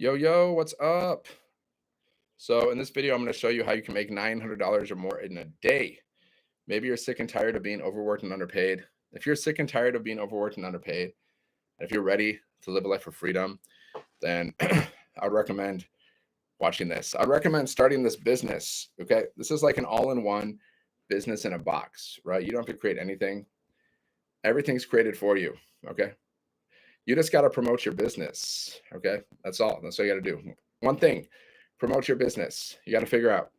Yo, what's up? So in this video, I'm going to show you how you can make $900 or more in a day. Maybe you're sick and tired of being overworked and underpaid. If you're sick and tired of being overworked and underpaid, and if you're ready to live a life of freedom, then I would recommend watching this. I'd recommend starting this business. Okay. This is like an all-in-one business in a box, right? You don't have to create anything. Everything's created for you. Okay. You just got to promote your business. Okay. That's all. That's all you got to do. One thing, promote your business. You got to figure out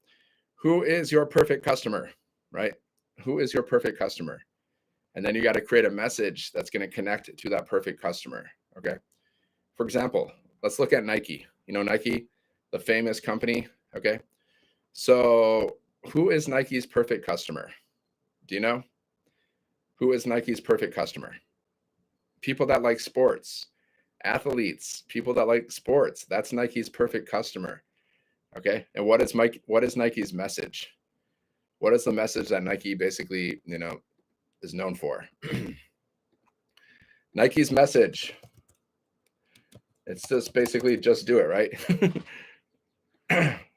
who is your perfect customer, right? Who is your perfect customer? And then you got to create a message that's going to connect to that perfect customer. Okay. For example, let's look at Nike. You know, Nike, the famous company. Okay. So who is Nike's perfect customer? Do you know? Who is Nike's perfect customer? People that like sports, athletes, people that like sports. That's Nike's perfect customer. Okay. And what is Nike's message? What is the message that Nike basically, is known for? Nike's message. It's just basically just do it, right?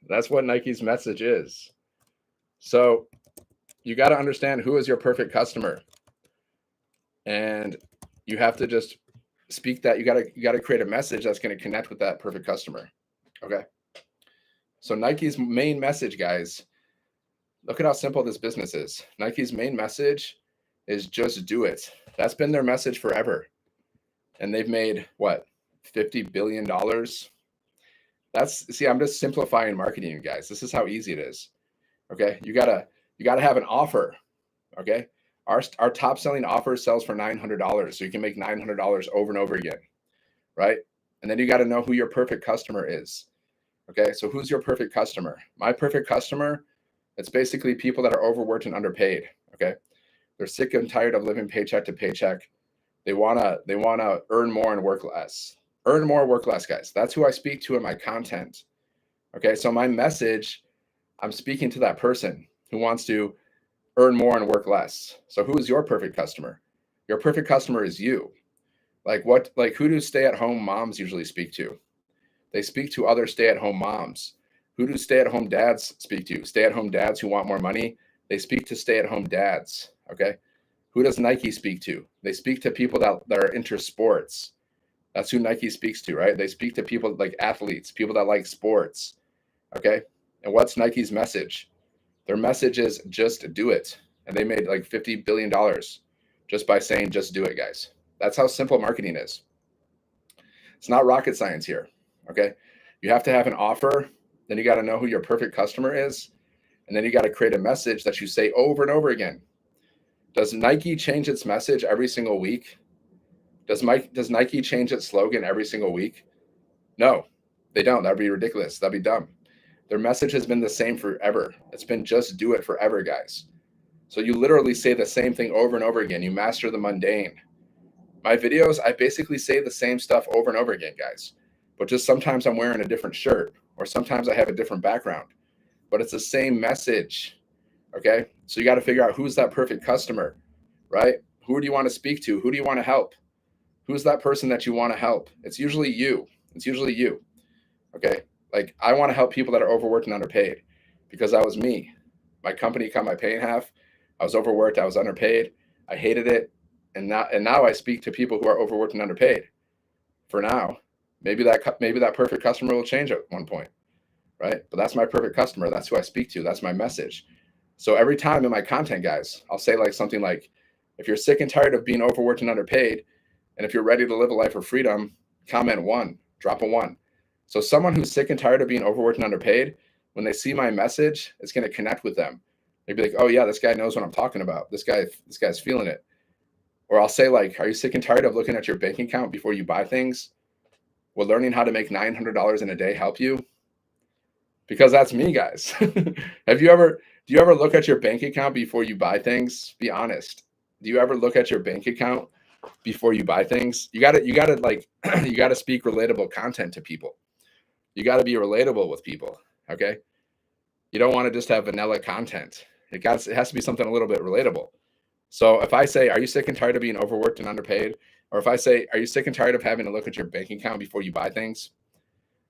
That's what Nike's message is. So you got to understand who is your perfect customer. And you have to just speak that. You got to create a message that's going to connect with that perfect customer. Okay. So Nike's main message, guys, look at how simple this business is. Nike's main message is just do it. That's been their message forever. And they've made what? $50 billion. I'm just simplifying marketing, you guys. This is how easy it is. Okay. You gotta have an offer. Okay. Our top selling offer sells for $900. So you can make $900 over and over again. Right. And then you got to know who your perfect customer is. Okay. So who's your perfect customer? My perfect customer, it's basically people that are overworked and underpaid. Okay. They're sick and tired of living paycheck to paycheck. They wanna earn more and work less. Earn more, work less, guys. That's who I speak to in my content. Okay. So my message, I'm speaking to that person who wants to earn more and work less. So who is your perfect customer? Your perfect customer is you. Who do stay-at-home moms usually speak to? They speak to other stay-at-home moms. Who do stay-at-home dads speak to? Stay-at-home dads who want more money. They speak to stay-at-home dads. Okay. Who does Nike speak to? They speak to people that are into sports. That's who Nike speaks to, right? They speak to people like athletes, people that like sports. Okay. And what's Nike's message? Their message is just do it. And they made like $50 billion just by saying, just do it, guys. That's how simple marketing is. It's not rocket science here. Okay. You have to have an offer. Then you got to know who your perfect customer is. And then you got to create a message that you say over and over again. Does Nike change its message every single week? Does Nike change its slogan every single week? No, they don't. That'd be ridiculous. That'd be dumb. Their message has been the same forever. It's been just do it forever, guys. So you literally say the same thing over and over again. You master the mundane. My videos, I basically say the same stuff over and over again, guys. But just sometimes I'm wearing a different shirt, or sometimes I have a different background. But it's the same message. Okay? So you got to figure out who's that perfect customer, right? Who do you want to speak to? Who do you want to help? Who's that person that you want to help? It's usually you. Okay. Like I want to help people that are overworked and underpaid because that was me. My company cut my pay in half. I was overworked. I was underpaid. I hated it. And now I speak to people who are overworked and underpaid. For now, maybe that perfect customer will change at one point, right? But that's my perfect customer. That's who I speak to. That's my message. So every time in my content, guys, I'll say like something like, if you're sick and tired of being overworked and underpaid, and if you're ready to live a life of freedom, comment 1, drop a 1. So someone who's sick and tired of being overworked and underpaid, when they see my message, it's going to connect with them. They'd be like, oh yeah, this guy knows what I'm talking about. This guy's feeling it. Or I'll say like, are you sick and tired of looking at your bank account before you buy things? Will learning how to make $900 in a day help you? Because that's me, guys. Do you ever look at your bank account before you buy things? Be honest. Do you ever look at your bank account before you buy things? You gotta speak relatable content to people. You gotta be relatable with people. Okay. You don't want to just have vanilla content. It has to be something a little bit relatable. So if I say, are you sick and tired of being overworked and underpaid? Or if I say, are you sick and tired of having to look at your bank account before you buy things?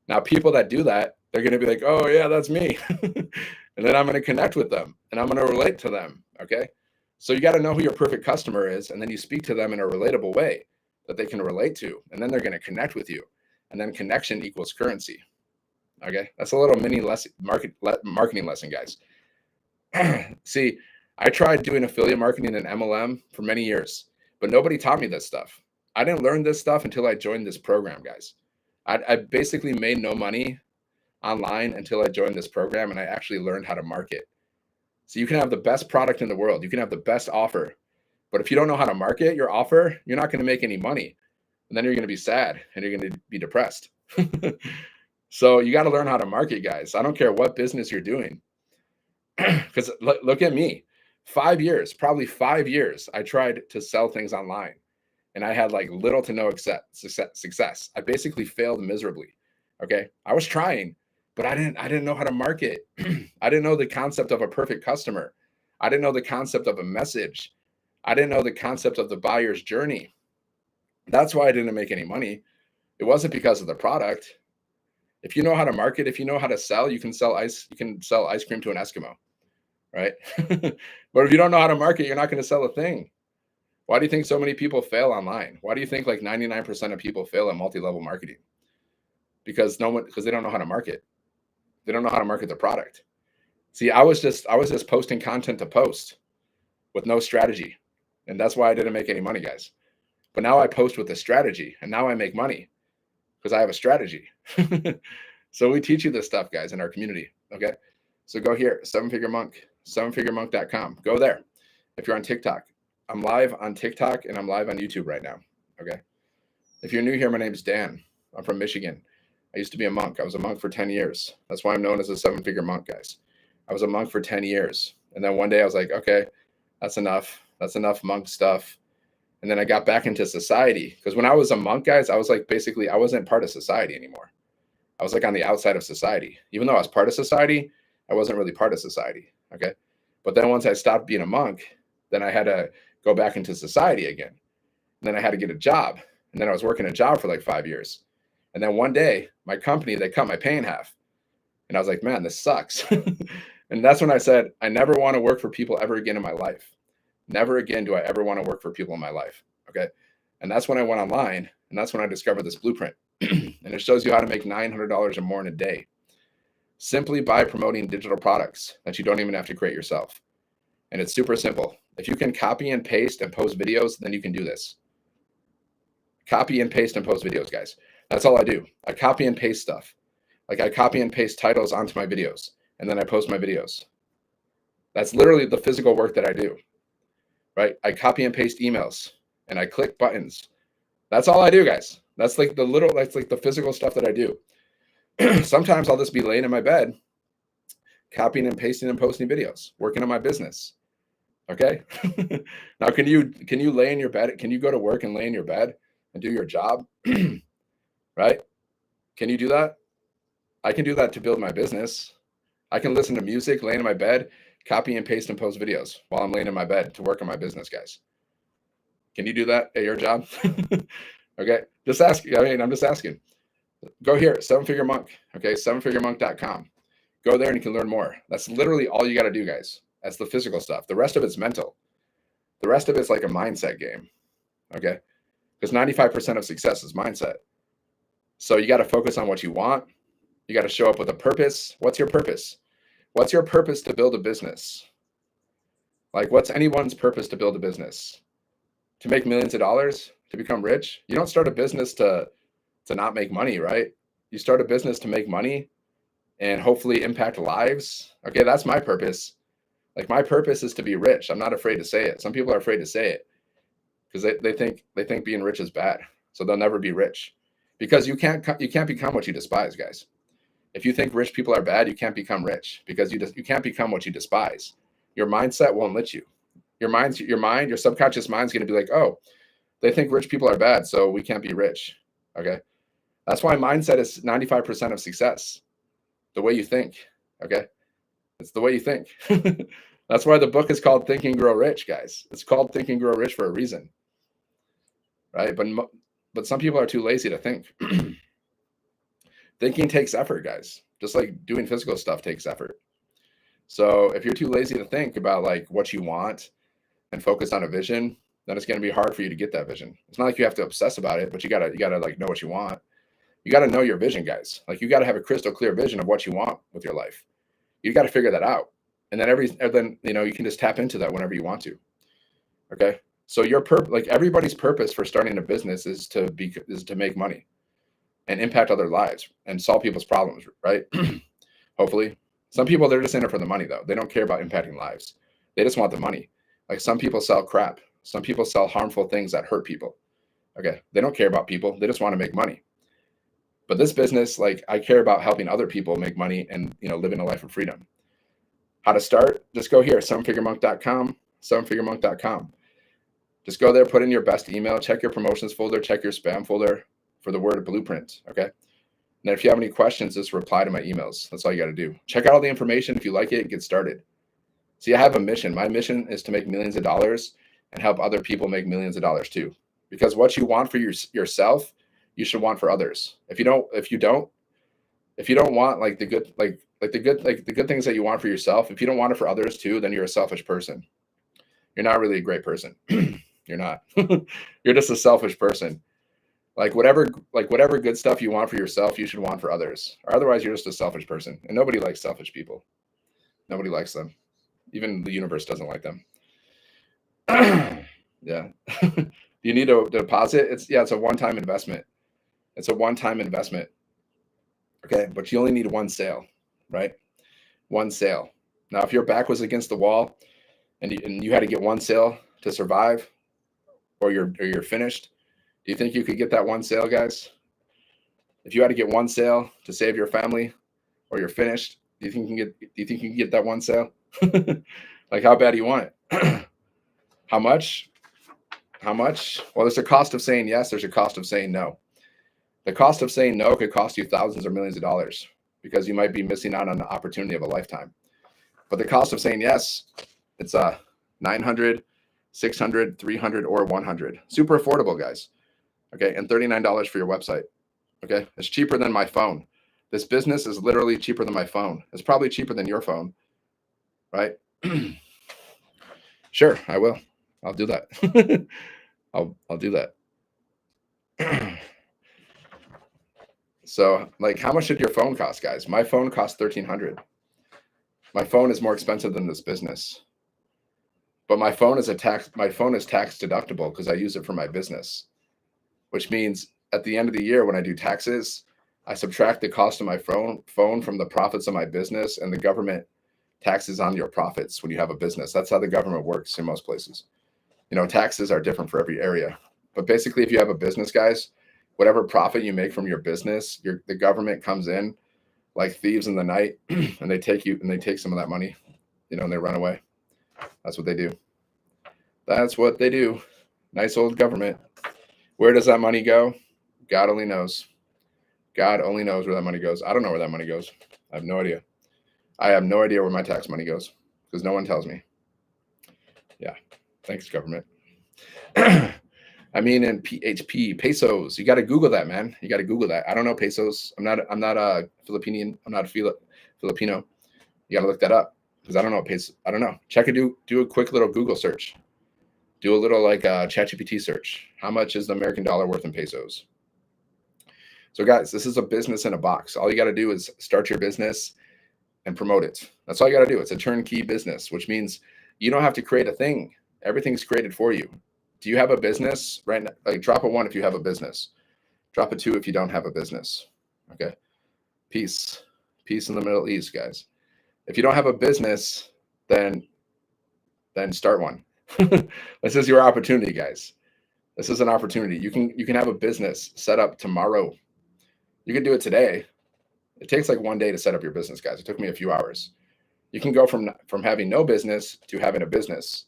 Now, people that do that, they're going to be like, oh yeah, that's me. And then I'm going to connect with them and I'm going to relate to them. Okay. So you got to know who your perfect customer is. And then you speak to them in a relatable way that they can relate to. And then they're going to connect with you. And then connection equals currency. Okay. That's a little mini marketing lesson, guys. See, I tried doing affiliate marketing and MLM for many years, but nobody taught me this stuff. I didn't learn this stuff until I joined this program, guys. I basically made no money online until I joined this program, and I actually learned how to market. So you can have the best product in the world. You can have the best offer, but if you don't know how to market your offer, you're not going to make any money. And then you're going to be sad and you're going to be depressed. So you got to learn how to market, guys. I don't care what business you're doing. Because look at me, 5 years, probably 5 years, I tried to sell things online and I had like little to no success. I basically failed miserably. Okay. I was trying, but I didn't know how to market. I didn't know the concept of a perfect customer. I didn't know the concept of a message. I didn't know the concept of the buyer's journey. That's why I didn't make any money. It wasn't because of the product. If you know how to market, if you know how to sell, you can sell ice cream to an Eskimo, right? But if you don't know how to market, you're not going to sell a thing. Why do you think so many people fail online? Why do you think like 99% of people fail at multi-level marketing? Because they don't know how to market. They don't know how to market their product. See, I was just posting content to post with no strategy. And that's why I didn't make any money, guys. But now I post with a strategy and now I make money because I have a strategy. So we teach you this stuff, guys, in our community. Okay. So go here, 7figure Monk, 7figuremonk.com. Go there. If you're on TikTok, I'm live on TikTok and I'm live on YouTube right now. Okay. If you're new here, my name is Dan. I'm from Michigan. I used to be a monk. I was a monk for 10 years. That's why I'm known as a 7-figure monk, guys. I was a monk for 10 years. And then one day I was like, okay, that's enough. That's enough monk stuff. And then I got back into society because when I was a monk, guys, I was like, basically, I wasn't part of society anymore. I was like on the outside of society. Even though I was part of society, I wasn't really part of society. Okay. But then once I stopped being a monk, then I had to go back into society again. And then I had to get a job. And then I was working a job for like 5 years. And then one day, my company, they cut my pay in half. And I was like, man, this sucks. And that's when I said, I never want to work for people ever again in my life. Never again do I ever want to work for people in my life. Okay. And that's when I went online. And that's when I discovered this blueprint. And it shows you how to make $900 or more in a day simply by promoting digital products that you don't even have to create yourself. And it's super simple. If you can copy and paste and post videos, then you can do this. Copy and paste and post videos, guys. That's all I do. I copy and paste stuff. Like I copy and paste titles onto my videos and then I post my videos. That's literally the physical work that I do, right? I copy and paste emails and I click buttons. That's all I do, guys. That's like the physical stuff that I do. Sometimes I'll just be laying in my bed, copying and pasting and posting videos, working on my business. Okay. Now, can you lay in your bed? Can you go to work and lay in your bed and do your job? Right? Can you do that? I can do that to build my business. I can listen to music, lay in my bed, copy and paste and post videos while I'm laying in my bed to work on my business, guys. Can you do that at your job? Okay. Just ask. I'm just asking. Go here, 7-figure monk. Okay. 7figuremonk.com. Go there and you can learn more. That's literally all you got to do, guys. That's the physical stuff. The rest of it's mental. The rest of it's like a mindset game. Okay. Because 95% of success is mindset. So you got to focus on what you want. You got to show up with a purpose. What's your purpose? What's your purpose to build a business? Like, what's anyone's purpose to build a business? To make millions of dollars? To become rich? You don't start a business to not make money, right? You start a business to make money and hopefully impact lives. Okay, that's my purpose. Like, my purpose is to be rich. I'm not afraid to say it. Some people are afraid to say it because they think being rich is bad. So they'll never be rich because you can't become what you despise, guys. If you think rich people are bad, you can't become rich because you can't become what you despise. Your mindset won't let you. Your subconscious mind's going to be like, oh, they think rich people are bad, so we can't be rich. Okay. That's why mindset is 95% of success. The way you think. Okay. It's the way you think. That's why the book is called Think and Grow Rich, guys. It's called Think and Grow Rich for a reason. Right. But some people are too lazy to think. Thinking takes effort, guys. Just like doing physical stuff takes effort. So if you're too lazy to think about like what you want and focus on a vision, then it's going to be hard for you to get that vision. It's not like you have to obsess about it, but you gotta like know what you want. You got to know your vision, guys. Like you got to have a crystal clear vision of what you want with your life. You got to figure that out. And then you can just tap into that whenever you want to. Okay. So like everybody's purpose for starting a business is to make money and impact other lives and solve people's problems, right? Hopefully. Some people, they're just in it for the money though. They don't care about impacting lives. They just want the money. Like some people sell crap. Some people sell harmful things that hurt people. Okay. They don't care about people. They just want to make money. But this business, like I care about helping other people make money and, living a life of freedom. How to start? Just go here, sevenfiguremonk.com, sevenfiguremonk.com. Just go there, put in your best email, check your promotions folder, check your spam folder for the word blueprint. Okay. And then if you have any questions, just reply to my emails. That's all you got to do. Check out all the information. If you like it, get started. See, I have a mission. My mission is to make millions of dollars and help other people make millions of dollars too. Because what you want for yourself, you should want for others. If you don't want like the good things that you want for yourself, if you don't want it for others too, then you're a selfish person. You're not really a great person. You're not. You're just a selfish person. Like whatever good stuff you want for yourself, you should want for others. Or otherwise you're just a selfish person. And nobody likes selfish people. Nobody likes them. Even the universe doesn't like them. Yeah. You need a deposit. It's a one-time investment. It's a one-time investment. Okay. But you only need one sale, right? One sale. Now, if your back was against the wall and you had to get one sale to survive, or you're finished, do you think you could get that one sale, guys? If you had to get one sale to save your family, or you're finished, do you think you can get that one sale? Like how bad do you want it? How much? Well, there's a cost of saying yes. There's a cost of saying no. The cost of saying no could cost you thousands or millions of dollars because you might be missing out on the opportunity of a lifetime. But the cost of saying yes, it's $900, $600, $300, or $100. Super affordable, guys. Okay, and $39 for your website. Okay, it's cheaper than my phone. This business is literally cheaper than my phone. It's probably cheaper than your phone, right? Sure, I will. I'll do that. I'll do that. So, like, how much did your phone cost, guys? My phone cost $1,300. My phone is more expensive than this business. But my phone is tax deductible because I use it for my business, which means at the end of the year when I do taxes, I subtract the cost of my phone from the profits of my business, and the government taxes on your profits when you have a business. That's how the government works in most places. Taxes are different for every area. But basically, if you have a business, guys, whatever profit you make from your business, the government comes in like thieves in the night and they take some of that money, and they run away. That's what they do. That's what they do. Nice old government. Where does that money go? God only knows. God only knows where that money goes. I don't know where that money goes. I have no idea. I have no idea where my tax money goes because no one tells me. Yeah. Thanks, government. I mean, in PHP, pesos. You got to Google that, man. You got to Google that. I don't know pesos. I'm not a Filipinian. I'm not a Filipino. You got to look that up because I don't know pesos. I don't know. Check it. Do a quick little Google search. Do a little like ChatGPT search. How much is the American dollar worth in pesos? So, guys, this is a business in a box. All you got to do is start your business and promote it. That's all you got to do. It's a turnkey business, which means you don't have to create a thing. Everything's created for you. Do you have a business right now? Like drop a 1 if you have a business. Drop a 2 if you don't have a business. Okay. Peace in the Middle East, guys. If you don't have a business, then start one. This is your opportunity, guys. This is an opportunity. You can have a business set up tomorrow. You can do it today. It takes like 1 day to set up your business, guys. It took me a few hours. You can go from having no business to having a business.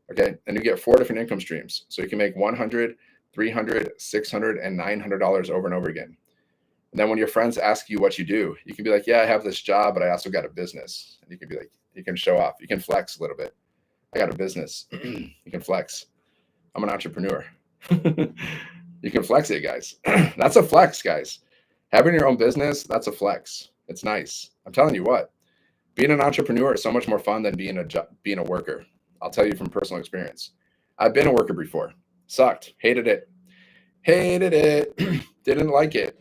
Okay. And you get 4 different income streams. So you can make $100, $300, $600, and $900 over and over again. And then when your friends ask you what you do, you can be like, yeah, I have this job, but I also got a business. And you can be like, you can show off. You can flex a little bit. I got a business. You can flex. I'm an entrepreneur. You can flex it, guys. That's a flex, guys. Having your own business, that's a flex. It's nice. I'm telling you what, being an entrepreneur is so much more fun than being a worker. I'll tell you from personal experience. I've been a worker before. Sucked. Hated it. Hated it. Didn't like it.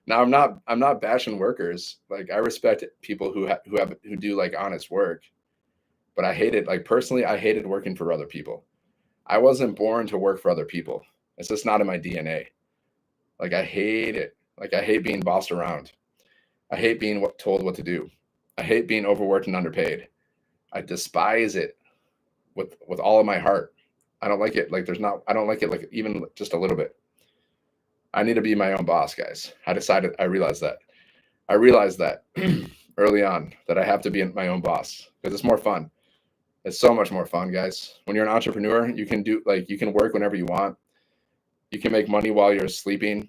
Now I'm not bashing workers. Like, I respect people who do like honest work, but I hate it. Like, personally, I hated working for other people. I wasn't born to work for other people. It's just not in my DNA. Like, I hate it. Like, I hate being bossed around. I hate being told what to do. I hate being overworked and underpaid. I despise it with all of my heart. I don't like it. Like, I don't like it, like, even just a little bit. I need to be my own boss, guys. I realized that early on, that I have to be my own boss because it's more fun. It's so much more fun, guys. When you're an entrepreneur, you can work whenever you want. You can make money while you're sleeping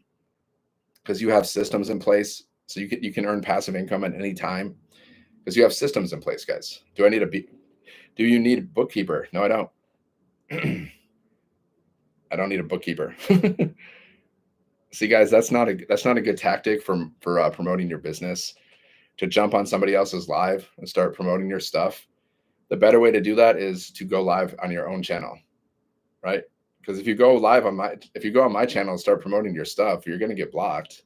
because you have systems in place. So you can earn passive income at any time because you have systems in place, guys. Do you need a bookkeeper? No, I don't. I don't need a bookkeeper. See, guys, that's not a good tactic for promoting your business, to jump on somebody else's live and start promoting your stuff. The better way to do that is to go live on your own channel, right? Because if you go on my channel and start promoting your stuff, you're going to get blocked.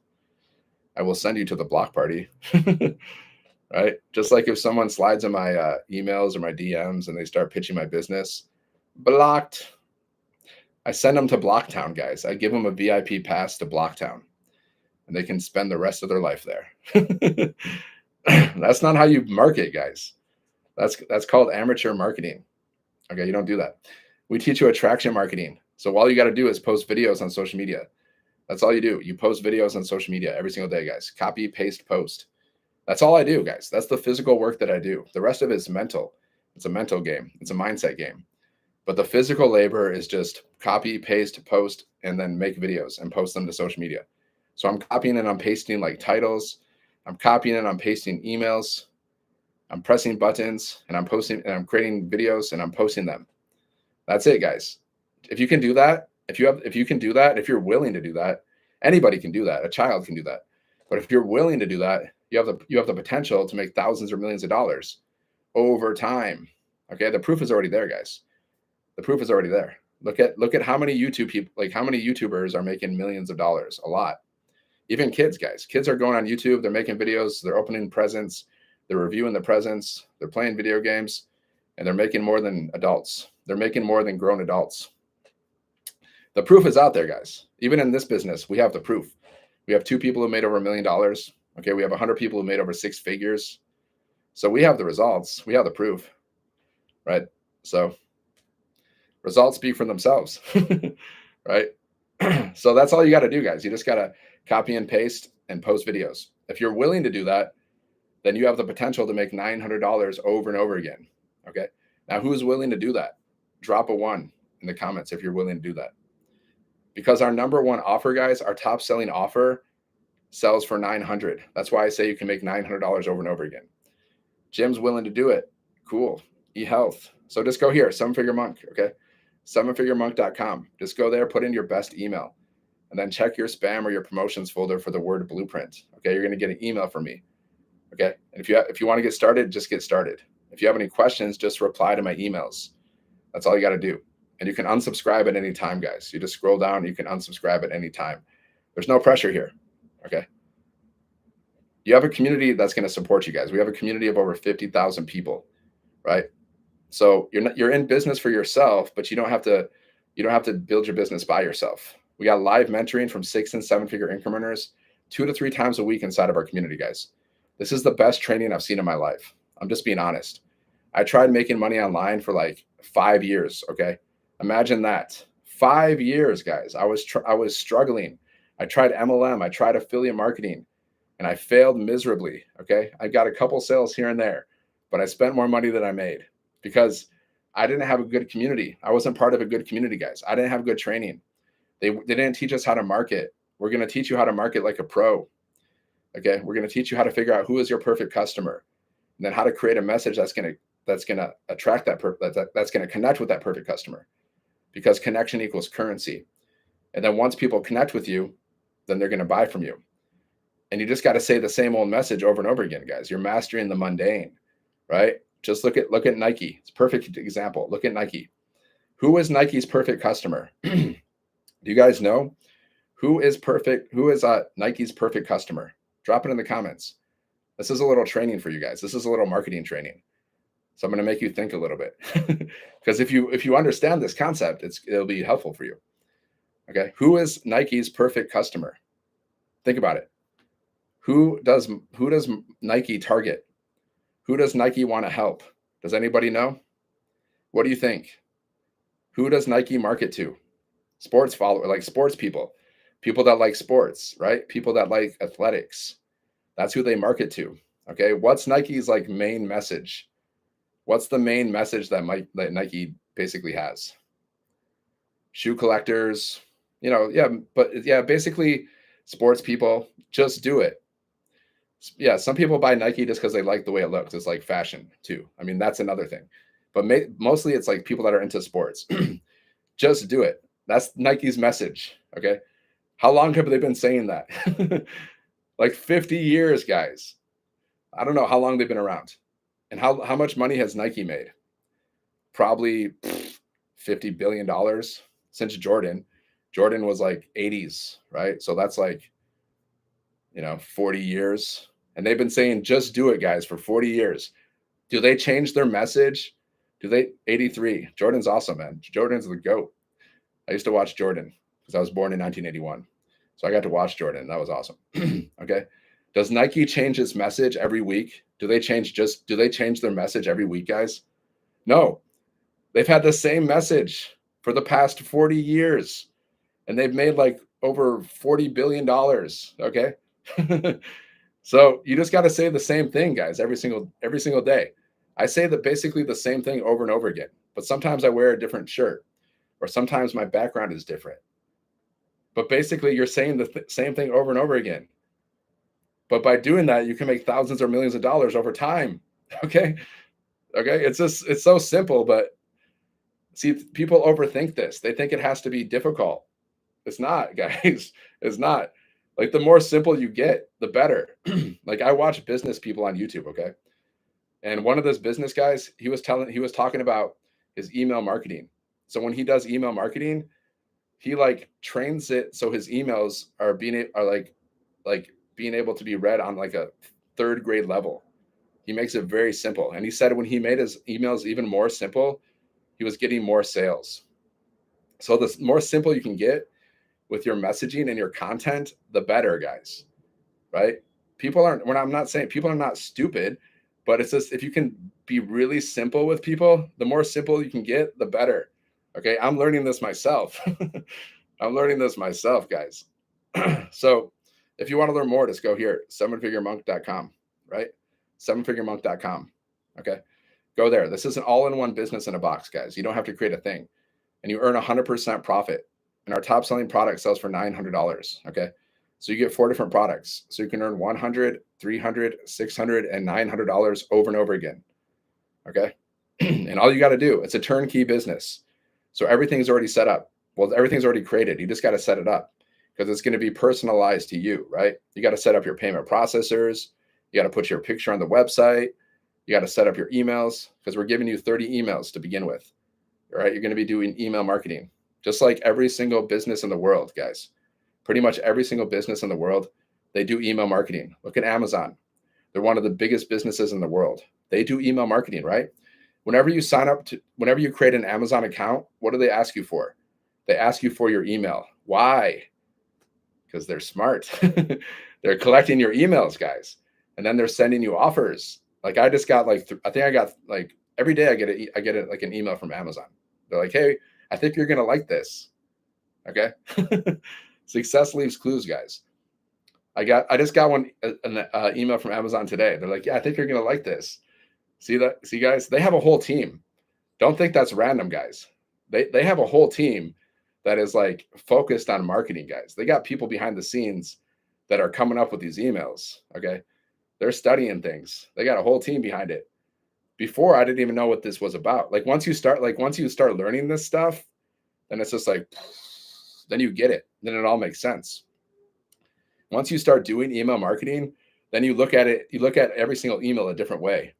I will send you to the block party, right? Just like if someone slides in my emails or my DMs and they start pitching my business, blocked. I send them to Blocktown, guys. I give them a VIP pass to Blocktown, and they can spend the rest of their life there. That's not how you market, guys. That's called amateur marketing. Okay, you don't do that. We teach you attraction marketing. So all you got to do is post videos on social media. That's all you do. You post videos on social media every single day, guys. Copy, paste, post. That's all I do, guys. That's the physical work that I do. The rest of it is mental. It's a mental game. It's a mindset game. But the physical labor is just copy, paste, post, and then make videos and post them to social media. So I'm copying and I'm pasting like titles. I'm copying and I'm pasting emails. I'm pressing buttons and I'm posting and I'm creating videos and I'm posting them. That's it, guys. If you can do that, if you're willing to do that, anybody can do that. A child can do that. But if you're willing to do that, you have the potential to make thousands or millions of dollars over time. Okay, the proof is already there, guys. The proof is already there. Look at how many how many YouTubers are making millions of dollars. A lot. Even kids, guys. Kids are going on YouTube. They're making videos. They're opening presents. They're reviewing the presents. They're playing video games, and they're making more than adults. They're making more than grown adults. The proof is out there, guys. Even in this business, we have the proof. We have 2 people who made over $1 million. Okay, we have 100 people who made over 6 figures. So we have the results. We have the proof, right? So results speak for themselves, right? So that's all you got to do, guys. You just got to copy and paste and post videos. If you're willing to do that, then you have the potential to make $900 over and over again. Okay. Now, who's willing to do that? Drop a 1 in the comments if you're willing to do that. Because our number 1 offer, guys, our top selling offer sells for $900. That's why I say you can make $900 over and over again. Jim's willing to do it. Cool. eHealth. So just go here, 7-Figure Monk. Okay. 7figuremonk.com. Just go there, put in your best email, and then check your spam or your promotions folder for the word blueprint. Okay. You're going to get an email from me. Okay. And if you want to get started, just get started. If you have any questions, just reply to my emails. That's all you got to do. And you can unsubscribe at any time, guys. You just scroll down. You can unsubscribe at any time. There's no pressure here. Okay. You have a community that's going to support you guys. We have a community of over 50,000 people, right? So you're in business for yourself, but you don't have to build your business by yourself. We got live mentoring from 6 and 7-figure income earners 2 to 3 times a week inside of our community, guys. This is the best training I've seen in my life. I'm just being honest. I tried making money online for like 5 years. Okay. Imagine that. 5 years, guys. I was struggling. I tried MLM. I tried affiliate marketing, and I failed miserably. Okay. I got a couple sales here and there, but I spent more money than I made because I didn't have a good community. I wasn't part of a good community, guys. I didn't have good training. They didn't teach us how to market. We're going to teach you how to market like a pro. Okay. We're going to teach you how to figure out who is your perfect customer, and then how to create a message that's going to attract that's going to connect with that perfect customer, because connection equals currency. And then once people connect with you, then they're going to buy from you. And you just got to say the same old message over and over again, guys. You're mastering the mundane, right? Just look at Nike. It's a perfect example. Look at Nike. Who is Nike's perfect customer? Do you guys know who is perfect? Who is Nike's perfect customer? Drop it in the comments. This is a little training for you guys. This is a little marketing training. So I'm going to make you think a little bit, because if you understand this concept, it'll be helpful for you. Okay, who is Nike's perfect customer? Think about it. Who does Nike target? Who does Nike want to help? Does anybody know? What do you think? Who does Nike market to? Sports follower, like sports people that like sports, right? People that like athletics. That's who they market to. Okay, what's Nike's like main message? What's the main message that Nike basically has? Shoe collectors, basically sports people. Just do it. Yeah, some people buy Nike just because they like the way it looks. It's like fashion too. I mean, that's another thing. But mostly it's like people that are into sports. Just do it. That's Nike's message. Okay. How long have they been saying that? Like 50 years, guys. I don't know how long they've been around. And how much money has Nike made? Probably $50 billion since Jordan. Jordan was like 80s, right? So that's like, 40 years. And they've been saying, just do it, guys, for 40 years. Do they change their message? 83. Jordan's awesome, man. Jordan's the GOAT. I used to watch Jordan because I was born in 1981. So I got to watch Jordan. That was awesome. Okay. Does Nike change its message every week? Do they change their message every week, guys? No. They've had the same message for the past 40 years. And they've made like over $40 billion. Okay. So you just got to say the same thing, guys, every single day. I say basically the same thing over and over again, but sometimes I wear a different shirt, or sometimes my background is different. But basically you're saying the same thing over and over again. But by doing that, you can make thousands or millions of dollars over time. Okay. It's so simple, but see, people overthink this. They think it has to be difficult. It's not, guys. It's not. Like, the more simple you get, the better. Like, I watch business people on YouTube, okay? And one of those business guys, he was talking about his email marketing. So when he does email marketing, he like trains it so his emails are being able to be read on like a 3rd grade level. He makes it very simple. And he said when he made his emails even more simple, he was getting more sales. So the more simple you can get with your messaging and your content, the better, guys, right? I'm not saying people are not stupid, but it's just, if you can be really simple with people, the more simple you can get, the better. Okay. I'm learning this myself. Guys. So if you want to learn more, just go here, 7figuremonk.com, right? 7figuremonk.com. Okay. Go there. This is an all-in-one business in a box, guys. You don't have to create a thing, and you earn 100% profit. And our top selling product sells for $900. Okay. So you get 4 different products. So you can earn $100, $300, $600, and $900 over and over again. Okay. And all you got to do, it's a turnkey business. So everything's already set up. Well, everything's already created. You just got to set it up, because it's going to be personalized to you, right? You got to set up your payment processors. You got to put your picture on the website. You got to set up your emails, because we're giving you 30 emails to begin with. All right. You're going to be doing email marketing. Just like every single business in the world, guys. Pretty much every single business in the world, they do email marketing. Look at Amazon. They're one of the biggest businesses in the world. They do email marketing, right? Whenever you create an Amazon account, what do they ask you for? They ask you for your email. Why? Because they're smart. They're collecting your emails, guys. And then they're sending you offers. Like, I just got every day I get like an email from Amazon. They're like, hey, I think you're going to like this. Okay. Success leaves clues, guys. I just got an email from Amazon today. They're like, yeah, I think you're going to like this. See, guys, they have a whole team. Don't think that's random, guys. They have a whole team that is like focused on marketing, guys. They got people behind the scenes that are coming up with these emails. Okay. They're studying things. They got a whole team behind it. Before, I didn't even know what this was about. Like, once you start learning this stuff, then it's just like, then you get it. Then it all makes sense. Once you start doing email marketing, then you look at every single email a different way.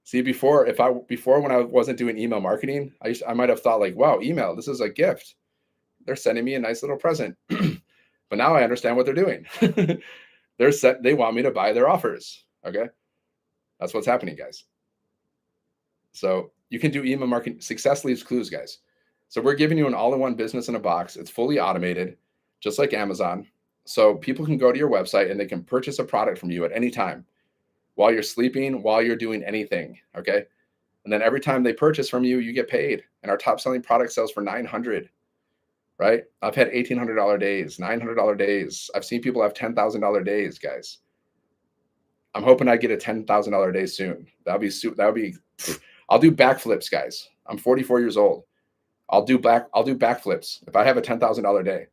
See, before when I wasn't doing email marketing, I might have thought like, wow, email, this is a gift. They're sending me a nice little present. But now I understand what they're doing. They want me to buy their offers. Okay. That's what's happening, guys. So you can do email marketing. Success leaves clues, guys. So we're giving you an all-in-one business in a box. It's fully automated, just like Amazon. So people can go to your website and they can purchase a product from you at any time, while you're sleeping, while you're doing anything. Okay. And then every time they purchase from you, you get paid. And our top selling product sells for $900. Right? I've had $1,800 days, $900 days. I've seen people have $10,000 days, guys. I'm hoping I get a $10,000 day soon. That'll be. I'll do backflips, guys. I'm 44 years old. I'll do backflips if I have a $10,000 day.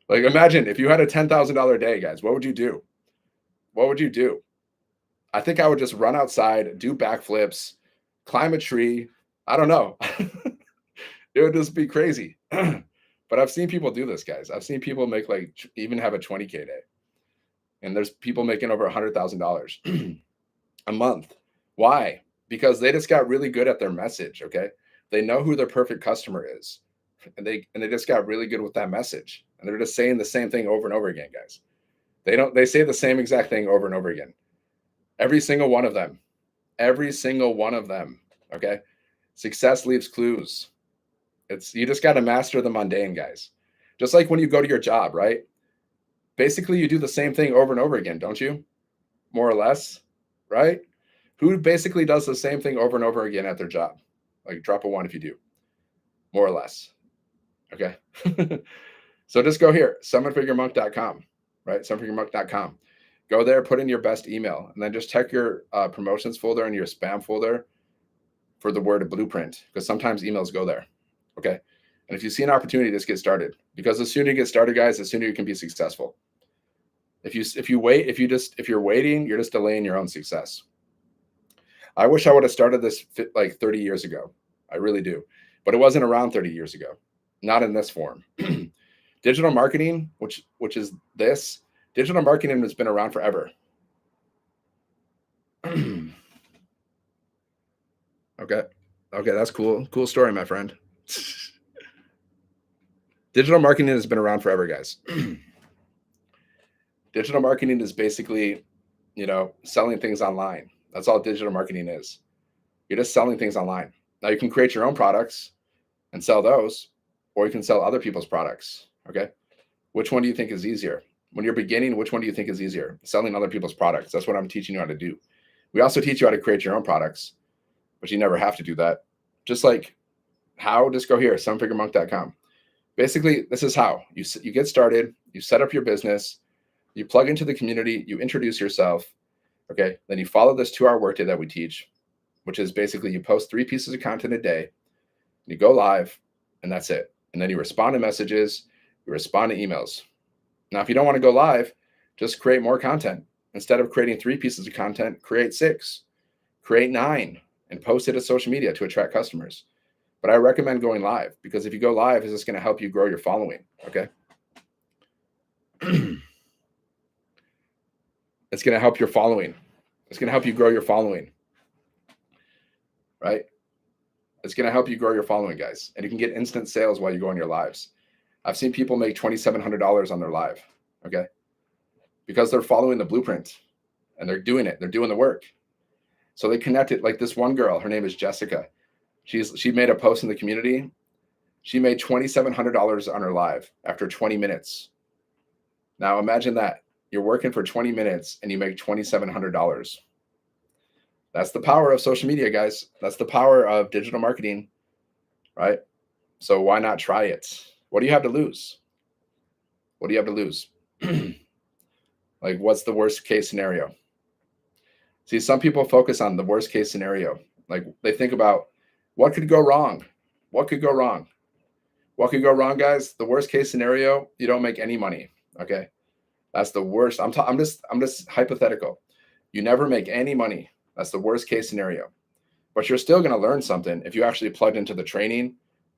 Like, imagine if you had a $10,000 day, guys. What would you do? What would you do? I think I would just run outside, do backflips, climb a tree. I don't know. It would just be crazy. But I've seen people do this, guys. I've seen people make even have a 20K day. And there's people making over $100,000 a month. Why? Because they just got really good at their message. Okay. They know who their perfect customer is. And they just got really good with that message. And they're just saying the same thing over and over again, guys. They say the same exact thing over and over again. Every single one of them. Every single one of them. Okay. Success leaves clues. You just got to master the mundane, guys. Just like when you go to your job, right? Basically, you do the same thing over and over again, don't you? More or less, right? Who basically does the same thing over and over again at their job? Like, drop a 1 if you do. More or less. Okay. So just go here, sevenfiguremonk.com, right? Sevenfiguremonk.com. Go there, put in your best email, and then just check your promotions folder and your spam folder for the word blueprint, because sometimes emails go there. Okay. And if you see an opportunity, just get started, because the sooner you get started, guys, the sooner you can be successful. If you're waiting, you're just delaying your own success. I wish I would have started this like 30 years ago. I really do. But it wasn't around 30 years ago. Not in this form. Digital marketing, which is this, digital marketing has been around forever. Okay. Okay, that's cool. Cool story, my friend. Digital marketing has been around forever, guys. Digital marketing is basically, selling things online. That's all digital marketing is. You're just selling things online. Now you can create your own products and sell those, or you can sell other people's products. Okay. Which one do you think is easier? When you're beginning, which one do you think is easier? Selling other people's products. That's what I'm teaching you how to do. We also teach you how to create your own products, but you never have to do that. Just like how, just go here, sevenfiguremonk.com. Basically, this is how you get started. You set up your business. You plug into the community. You introduce yourself. Okay. Then you follow this 2-hour workday that we teach, which is basically you post 3 pieces of content a day. You go live, and that's it. And then you respond to messages. You respond to emails. Now, if you don't want to go live, just create more content. Instead of creating 3 pieces of content, create 6, create 9, and post it to social media to attract customers. But I recommend going live, because if you go live, it's just going to help you grow your following. Okay. It's going to help your following. It's going to help you grow your following. Right? It's going to help you grow your following, guys. And you can get instant sales while you go on your lives. I've seen people make $2,700 on their live. Okay. Because they're following the blueprint and they're doing it. They're doing the work. So they connected, like this one girl, her name is Jessica. She made a post in the community. She made $2,700 on her live after 20 minutes. Now imagine that. You're working for 20 minutes and you make $2,700. That's the power of social media, guys. That's the power of digital marketing, right? So why not try it? What do you have to lose? What do you have to lose? Like, what's the worst case scenario? See, some people focus on the worst case scenario. Like, they think about what could go wrong. What could go wrong? What could go wrong, guys? The worst case scenario, you don't make any money. Okay. That's the worst. I'm just hypothetical. You never make any money. That's the worst case scenario. But you're still going to learn something if you actually plugged into the training.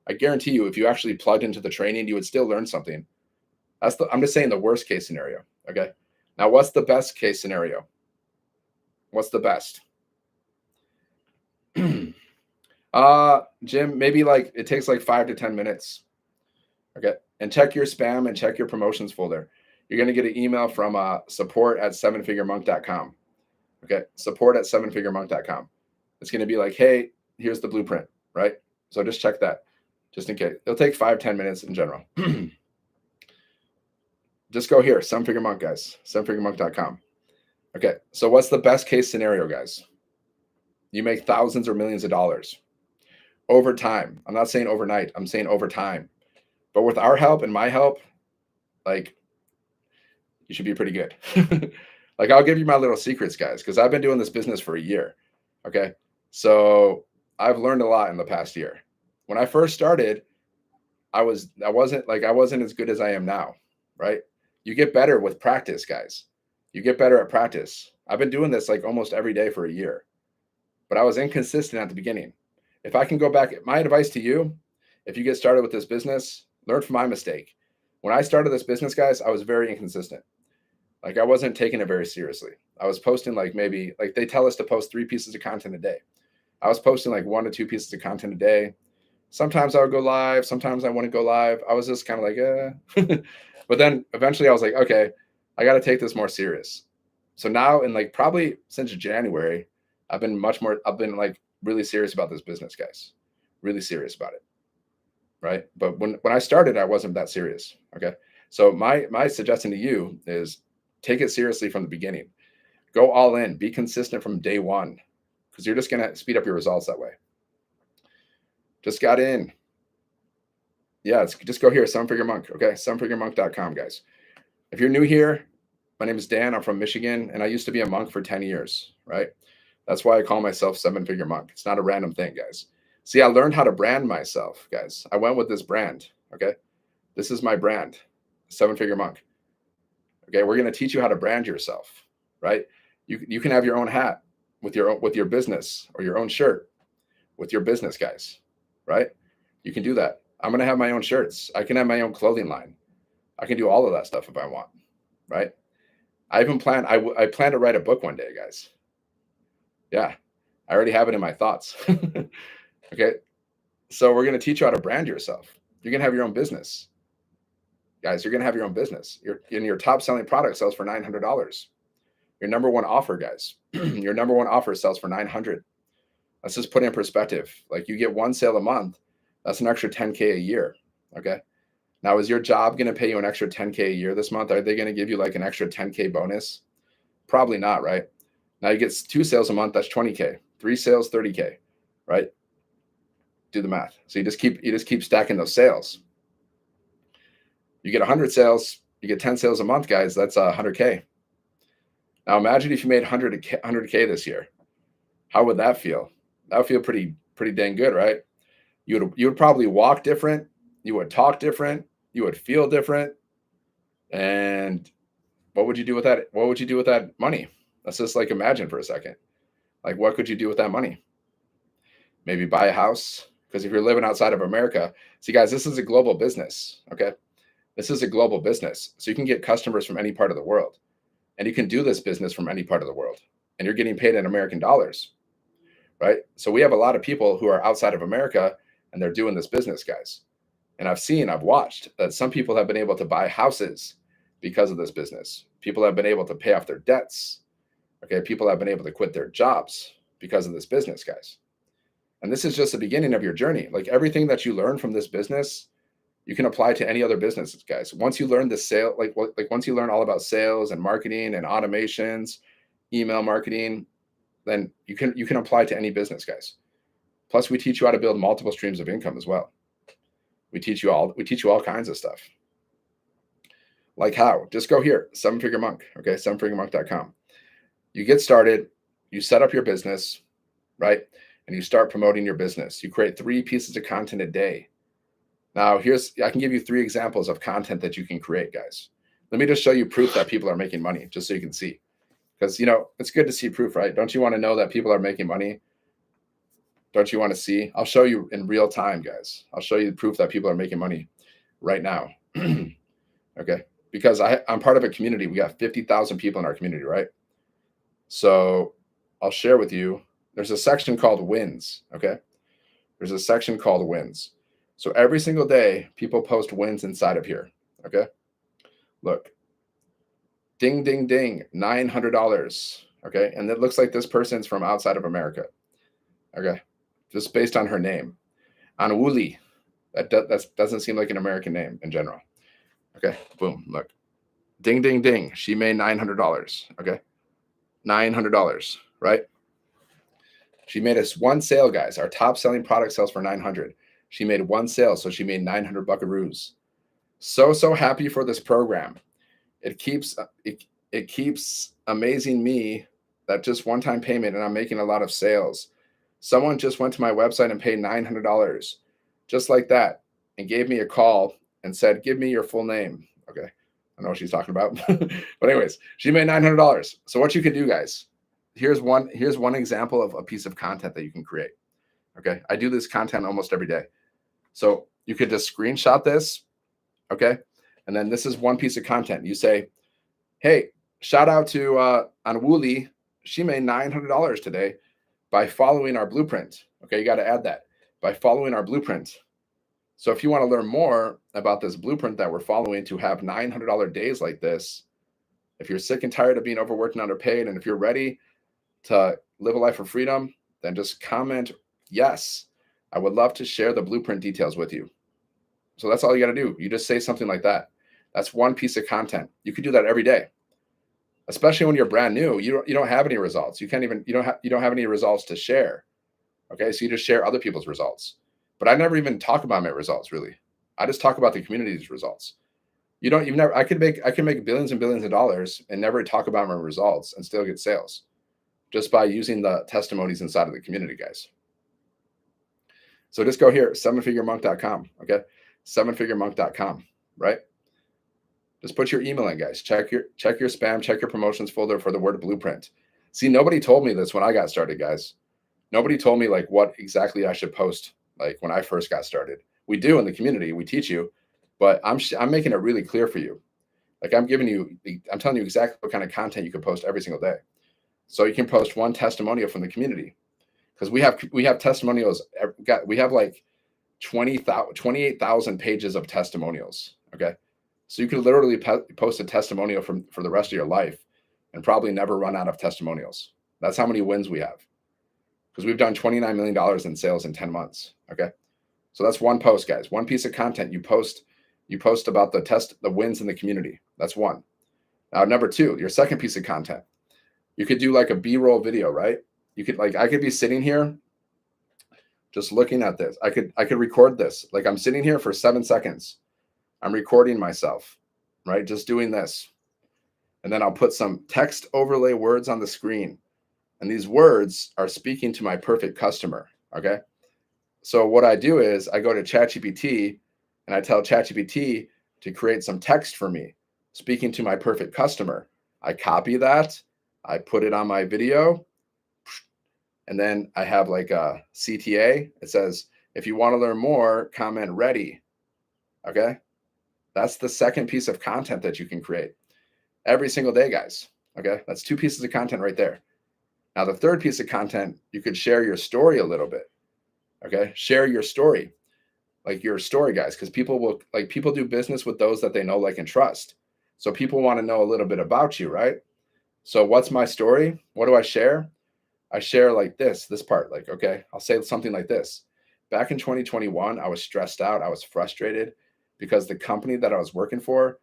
I guarantee you, if you actually plugged into the training, you would still learn something. I'm just saying the worst case scenario. Okay. Now, what's the best case scenario? What's the best? Jim, maybe like it takes like 5 to 10 minutes. Okay. And check your spam and check your promotions folder. You're going to get an email from support@sevenfiguremonk.com. Okay. Support@sevenfiguremonk.com. It's going to be like, hey, here's the blueprint, right? So just check that just in case. It'll take 5-10 minutes in general. Just go here, Seven-Figure Monk, guys, sevenfiguremonk.com. Okay, so what's the best case scenario, guys? You make thousands or millions of dollars over time. I'm not saying overnight. I'm saying over time. But with our help and my help, like, you should be pretty good. Like, I'll give you my little secrets, guys, because I've been doing this business for a year. Okay, so I've learned a lot in the past year. When I first started, I wasn't as good as I am now, right? You get better with practice, guys. You get better at practice. I've been doing this like almost every day for a year, but I was inconsistent at the beginning. If I can go back, my advice to you, if you get started with this business, learn from my mistake. When I started this business, guys, I was very inconsistent. Like, I wasn't taking it very seriously. I was posting like they tell us to post 3 pieces of content a day. I was posting like 1 to 2 pieces of content a day. Sometimes I would go live. Sometimes I wouldn't go live. I was just kind of like, But then eventually I was like, okay, I got to take this more serious. So now, in like probably since January, I've been like really serious about this business, guys. Really serious about it. Right. But when I started, I wasn't that serious. Okay. So my suggestion to you is take it seriously from the beginning. Go all in. Be consistent from day one, because you're just going to speed up your results that way. Just got in. Yeah, just go here, Seven-Figure Monk. Okay, sevenfiguremonk.com, guys. If you're new here, my name is Dan. I'm from Michigan, and I used to be a monk for 10 years, right? That's why I call myself Seven-Figure Monk. It's not a random thing, guys. See, I learned how to brand myself, guys. I went with this brand, okay? This is my brand, Seven-Figure Monk. Okay, we're going to teach you how to brand yourself, right? You can have your own hat with your business, or your own shirt with your business, guys, right? You can do that. I'm going to have my own shirts. I can have my own clothing line. I can do all of that stuff if I want, right? I even plan to write a book one day, guys. Yeah, I already have it in my thoughts. Okay, so we're going to teach you how to brand yourself. You're going to have your own business. Guys, you're going to have your own business. Your top selling product sells for $900. Your number one offer, guys, your number one offer sells for $900. Let's just put it in perspective. Like, you get 1 sale a month. That's an extra $10K a year. Okay. Now, is your job going to pay you an extra $10K a year this month? Are they going to give you like an extra $10K bonus? Probably not, right? Now you get 2 sales a month. That's $20K. 3 sales, $30K, right? Do the math. So you just keep stacking those sales. You get 100 sales. You get 10 sales a month, guys. That's $100K. Now imagine if you made 100K this year. How would that feel? That would feel pretty dang good, right? You would probably walk different. You would talk different. You would feel different. And what would you do with that? What would you do with that money? Let's just like imagine for a second. Like, what could you do with that money? Maybe buy a house. Because if you're living outside of America, see, guys, this is a global business. Okay. This is a global business. So you can get customers from any part of the world. And you can do this business from any part of the world. And you're getting paid in American dollars. Right. So we have a lot of people who are outside of America, and they're doing this business, guys. And I've watched that some people have been able to buy houses because of this business. People have been able to pay off their debts. Okay. People have been able to quit their jobs because of this business, guys. And this is just the beginning of your journey. Like, everything that you learn from this business, you can apply to any other businesses, guys. Once you learn once you learn all about sales and marketing and automations, email marketing, then you can apply to any business, guys. Plus, we teach you how to build multiple streams of income as well. We teach you all kinds of stuff. Like how? Just go here, Seven-Figure Monk, okay, sevenfiguremonk.com. You get started, you set up your business, right? And you start promoting your business. You create 3 pieces of content a day. Now, I can give you 3 examples of content that you can create, guys. Let me just show you proof that people are making money, just so you can see. Because, it's good to see proof, right? Don't you want to know that people are making money? Don't you want to see? I'll show you in real time, guys. I'll show you the proof that people are making money right now. Okay. because I'm part of a community. We got 50,000 people in our community, right? So I'll share with you. There's a section called wins. Okay. There's a section called wins. So every single day, people post wins inside of here. Okay. Look, ding, ding, ding, $900. Okay. And it looks like this person's from outside of America. Okay. Just based on her name. Anwuli. That doesn't seem like an American name in general. Okay. Boom. Look. Ding, ding, ding. She made $900. Okay. $900. Right. She made us one sale, guys. Our top selling product sells for 900. She made one sale, so she made 900 buckaroos. So happy for this program. It keeps amazing me that just one-time payment and I'm making a lot of sales. Someone just went to my website and paid $900 just like that and gave me a call and said, give me your full name. Okay. I don't know what she's talking about. But anyways, she made $900. So what you can do, guys, here's one example of a piece of content that you can create. Okay. I do this content almost every day. So you could just screenshot this. Okay. And then this is one piece of content. You say, hey, shout out to Anwuli. She made $900 today by following our blueprint. Okay. You got to add that by following our blueprint. So if you want to learn more about this blueprint that we're following to have $900 days like this, if you're sick and tired of being overworked and underpaid, and if you're ready to live a life of freedom, then just comment, yes, I would love to share the blueprint details with you. So that's all you got to do. You just say something like that. That's one piece of content. You could do that every day, especially when you're brand new. You don't have any results. You don't have any results to share. Okay. So you just share other people's results, but I never even talk about my results really. I just talk about the community's results. I can make billions and billions of dollars and never talk about my results and still get sales just by using the testimonies inside of the community, guys. So just go here, 7figuremonk.com. Okay. 7figuremonk.com, right? Just put your email in, guys. Check your spam, check your promotions folder for the word blueprint. See, nobody told me this when I got started, guys. Nobody told me like what exactly I should post like when I first got started. We do in the community, we teach you, but I'm making it really clear for you. Like I'm telling you exactly what kind of content you can post every single day. So you can post one testimonial from the community because we have testimonials. We have like 28,000 pages of testimonials. Okay. So you could literally post a testimonial for the rest of your life and probably never run out of testimonials. That's how many wins we have because we've done $29 million in sales in 10 months. Okay. So that's one post, guys, one piece of content you post about the wins in the community. That's one. Now, number two, your second piece of content, you could do like a B-roll video, right? You could I could be sitting here just looking at this. I could record this. Like I'm sitting here for 7 seconds. I'm recording myself, right? Just doing this. And then I'll put some text overlay words on the screen. And these words are speaking to my perfect customer. Okay. So what I do is I go to ChatGPT and I tell ChatGPT to create some text for me, speaking to my perfect customer. I copy that. I put it on my video. And then I have like a CTA. It says, if you want to learn more, comment ready. Okay. That's the second piece of content that you can create every single day, guys. Okay. That's two pieces of content right there. Now, the third piece of content, you could share your story a little bit. Okay. Share your story, like your story, guys, because people do business with those that they know, like, and trust. So people want to know a little bit about you, right? So what's my story? What do I share? I share like this part, like, okay, I'll say something like this. Back in 2021, I was stressed out. I was frustrated because the company that I was working for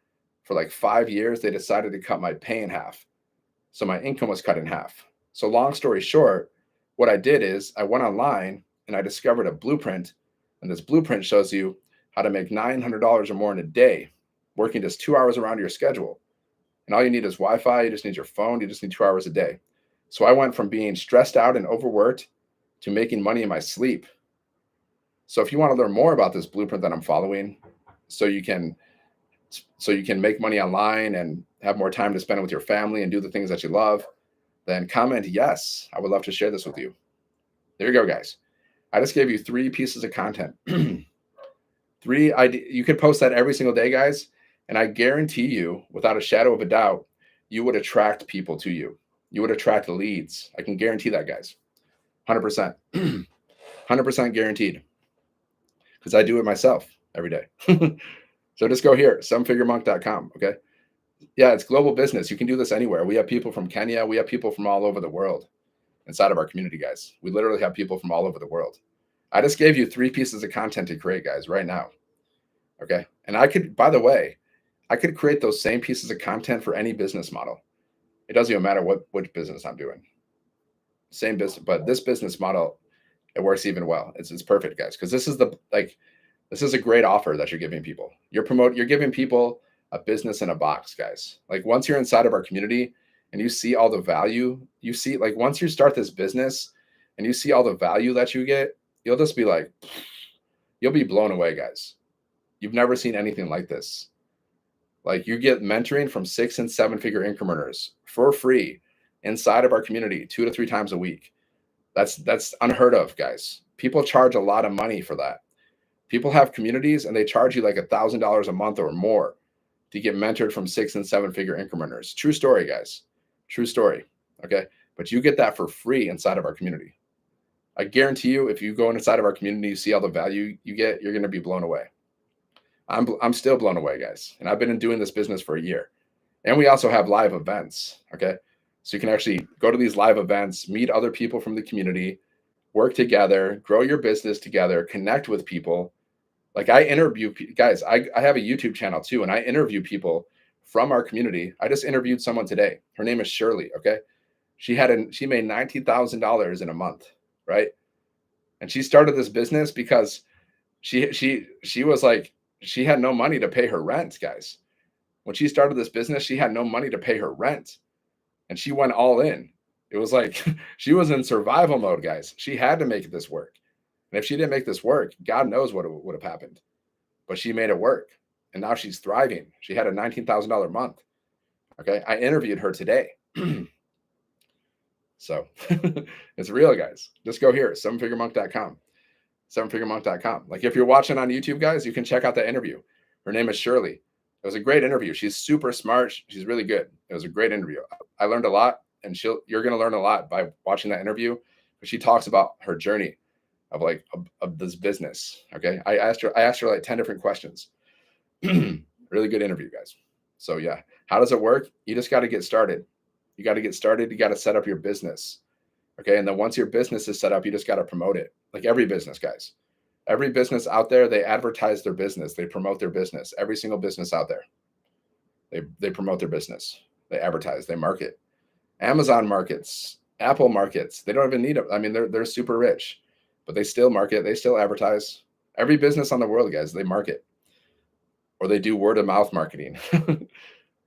like 5 years, they decided to cut my pay in half. So my income was cut in half. So long story short, what I did is I went online and I discovered a blueprint. And this blueprint shows you how to make $900 or more in a day, working just 2 hours around your schedule. And all you need is Wi-Fi. You just need your phone. You just need 2 hours a day. So I went from being stressed out and overworked to making money in my sleep. So if you want to learn more about this blueprint that I'm following, so you can make money online and have more time to spend with your family and do the things that you love, then comment yes. I would love to share this with you. There you go, guys. I just gave you 3 pieces of content. 3 ideas. You can post that every single day, guys, And I guarantee you, without a shadow of a doubt, you would attract people to you. You would attract leads. I can guarantee that, guys. 100%. 100% guaranteed. Because I do it myself every day. So just go here, sevenfiguremonk.com. Okay. Yeah, it's global business. You can do this anywhere. We have people from Kenya. We have people from all over the world inside of our community, guys. We literally have people from all over the world. I just gave you 3 pieces of content to create, guys, right now. Okay. And I could, by the way, I could create those same pieces of content for any business model. It doesn't even matter which business I'm doing. Same business, but this business model, it works even well. It's perfect, guys, because this is a great offer that you're giving people. You're giving people a business in a box, guys. Like once you're inside of our community and you see all the value, you see like once you start this business and you see all the value that you get, you'll just be like, you'll be blown away, guys. You've never seen anything like this. Like you get mentoring from 6 and 7 figure income earners for free inside of our community 2 to 3 times a week. That's unheard of, guys. People charge a lot of money for that. People have communities and they charge you like $1,000 a month or more to get mentored from 6 and 7 figure income earners. True story, guys. True story. Okay. But you get that for free inside of our community. I guarantee you, if you go inside of our community, you see all the value you get, you're going to be blown away. I'm still blown away, guys. And I've been doing this business for a year. And we also have live events. Okay. So you can actually go to these live events, meet other people from the community, work together, grow your business together, connect with people. Like I interview guys, I have a YouTube channel too, and I interview people from our community. I just interviewed someone today. Her name is Shirley. Okay. She made $19,000 in a month. Right. And she started this business because she was like, she had no money to pay her rent, guys. When she started this business, she had no money to pay her rent. And she went all in. It was like she was in survival mode, guys. She had to make this work. And if she didn't make this work, God knows what would have happened. But she made it work. And now she's thriving. She had a $19,000 month. Okay. I interviewed her today. So it's real, guys. Just go here, sevenfiguremonk.com. sevenfiguremonk.com. Like if you're watching on YouTube, guys, you can check out the interview. Her name is Shirley. It was a great interview. She's super smart. She's really good. It was a great interview. I learned a lot, and you're going to learn a lot by watching that interview. She talks about her journey of this business. Okay. I asked her like 10 different questions. Really good interview, guys. So yeah, how does it work? You just got to get started. You got to get started. You got to set up your business. Okay. And then once your business is set up, you just got to promote it. Like every business, guys. Every business out there, they advertise their business. They promote their business. Every single business out there, they promote their business. They advertise. They market. Amazon markets. Apple markets. They don't even need it. I mean, they're super rich, but they still market. They still advertise. Every business on the world, guys, they market, or they do word of mouth marketing,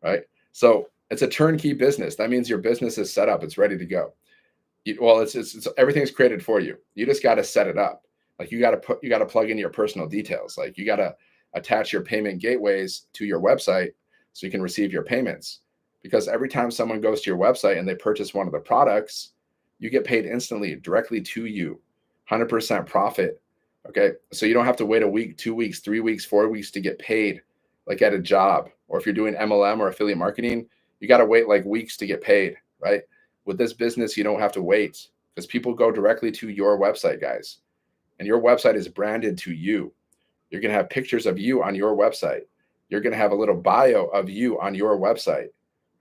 right? So it's a turnkey business. That means your business is set up. It's ready to go. It's everything's created for you. You just got to set it up. Like you got to plug in your personal details. Like you got to attach your payment gateways to your website so you can receive your payments. Because every time someone goes to your website and they purchase one of the products, you get paid instantly directly to you, 100% profit. Okay. So you don't have to wait a week, 2 weeks, 3 weeks, 4 weeks to get paid like at a job. Or if you're doing MLM or affiliate marketing, you got to wait like weeks to get paid, right? With this business, you don't have to wait because people go directly to your website, guys. And your website is branded to you. You're going to have pictures of you on your website. You're going to have a little bio of you on your website.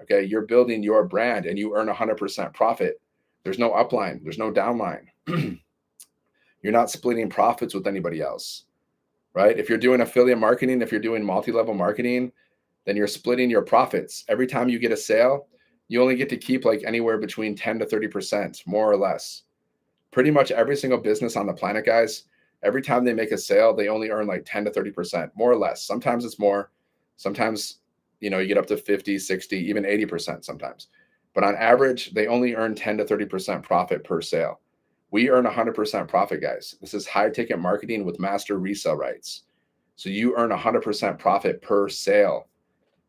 Okay. You're building your brand and you earn 100% profit. There's no upline. There's no downline. You're not splitting profits with anybody else, right? If you're doing affiliate marketing, if you're doing multi-level marketing, then you're splitting your profits. Every time you get a sale, you only get to keep like anywhere between 10 to 30%, more or less. Pretty much every single business on the planet, guys, every time they make a sale, they only earn like 10 to 30%, more or less. Sometimes it's more. Sometimes, you get up to 50, 60, even 80% sometimes. But on average, they only earn 10 to 30% profit per sale. We earn 100% profit, guys. This is high ticket marketing with master resale rights. So you earn 100% profit per sale.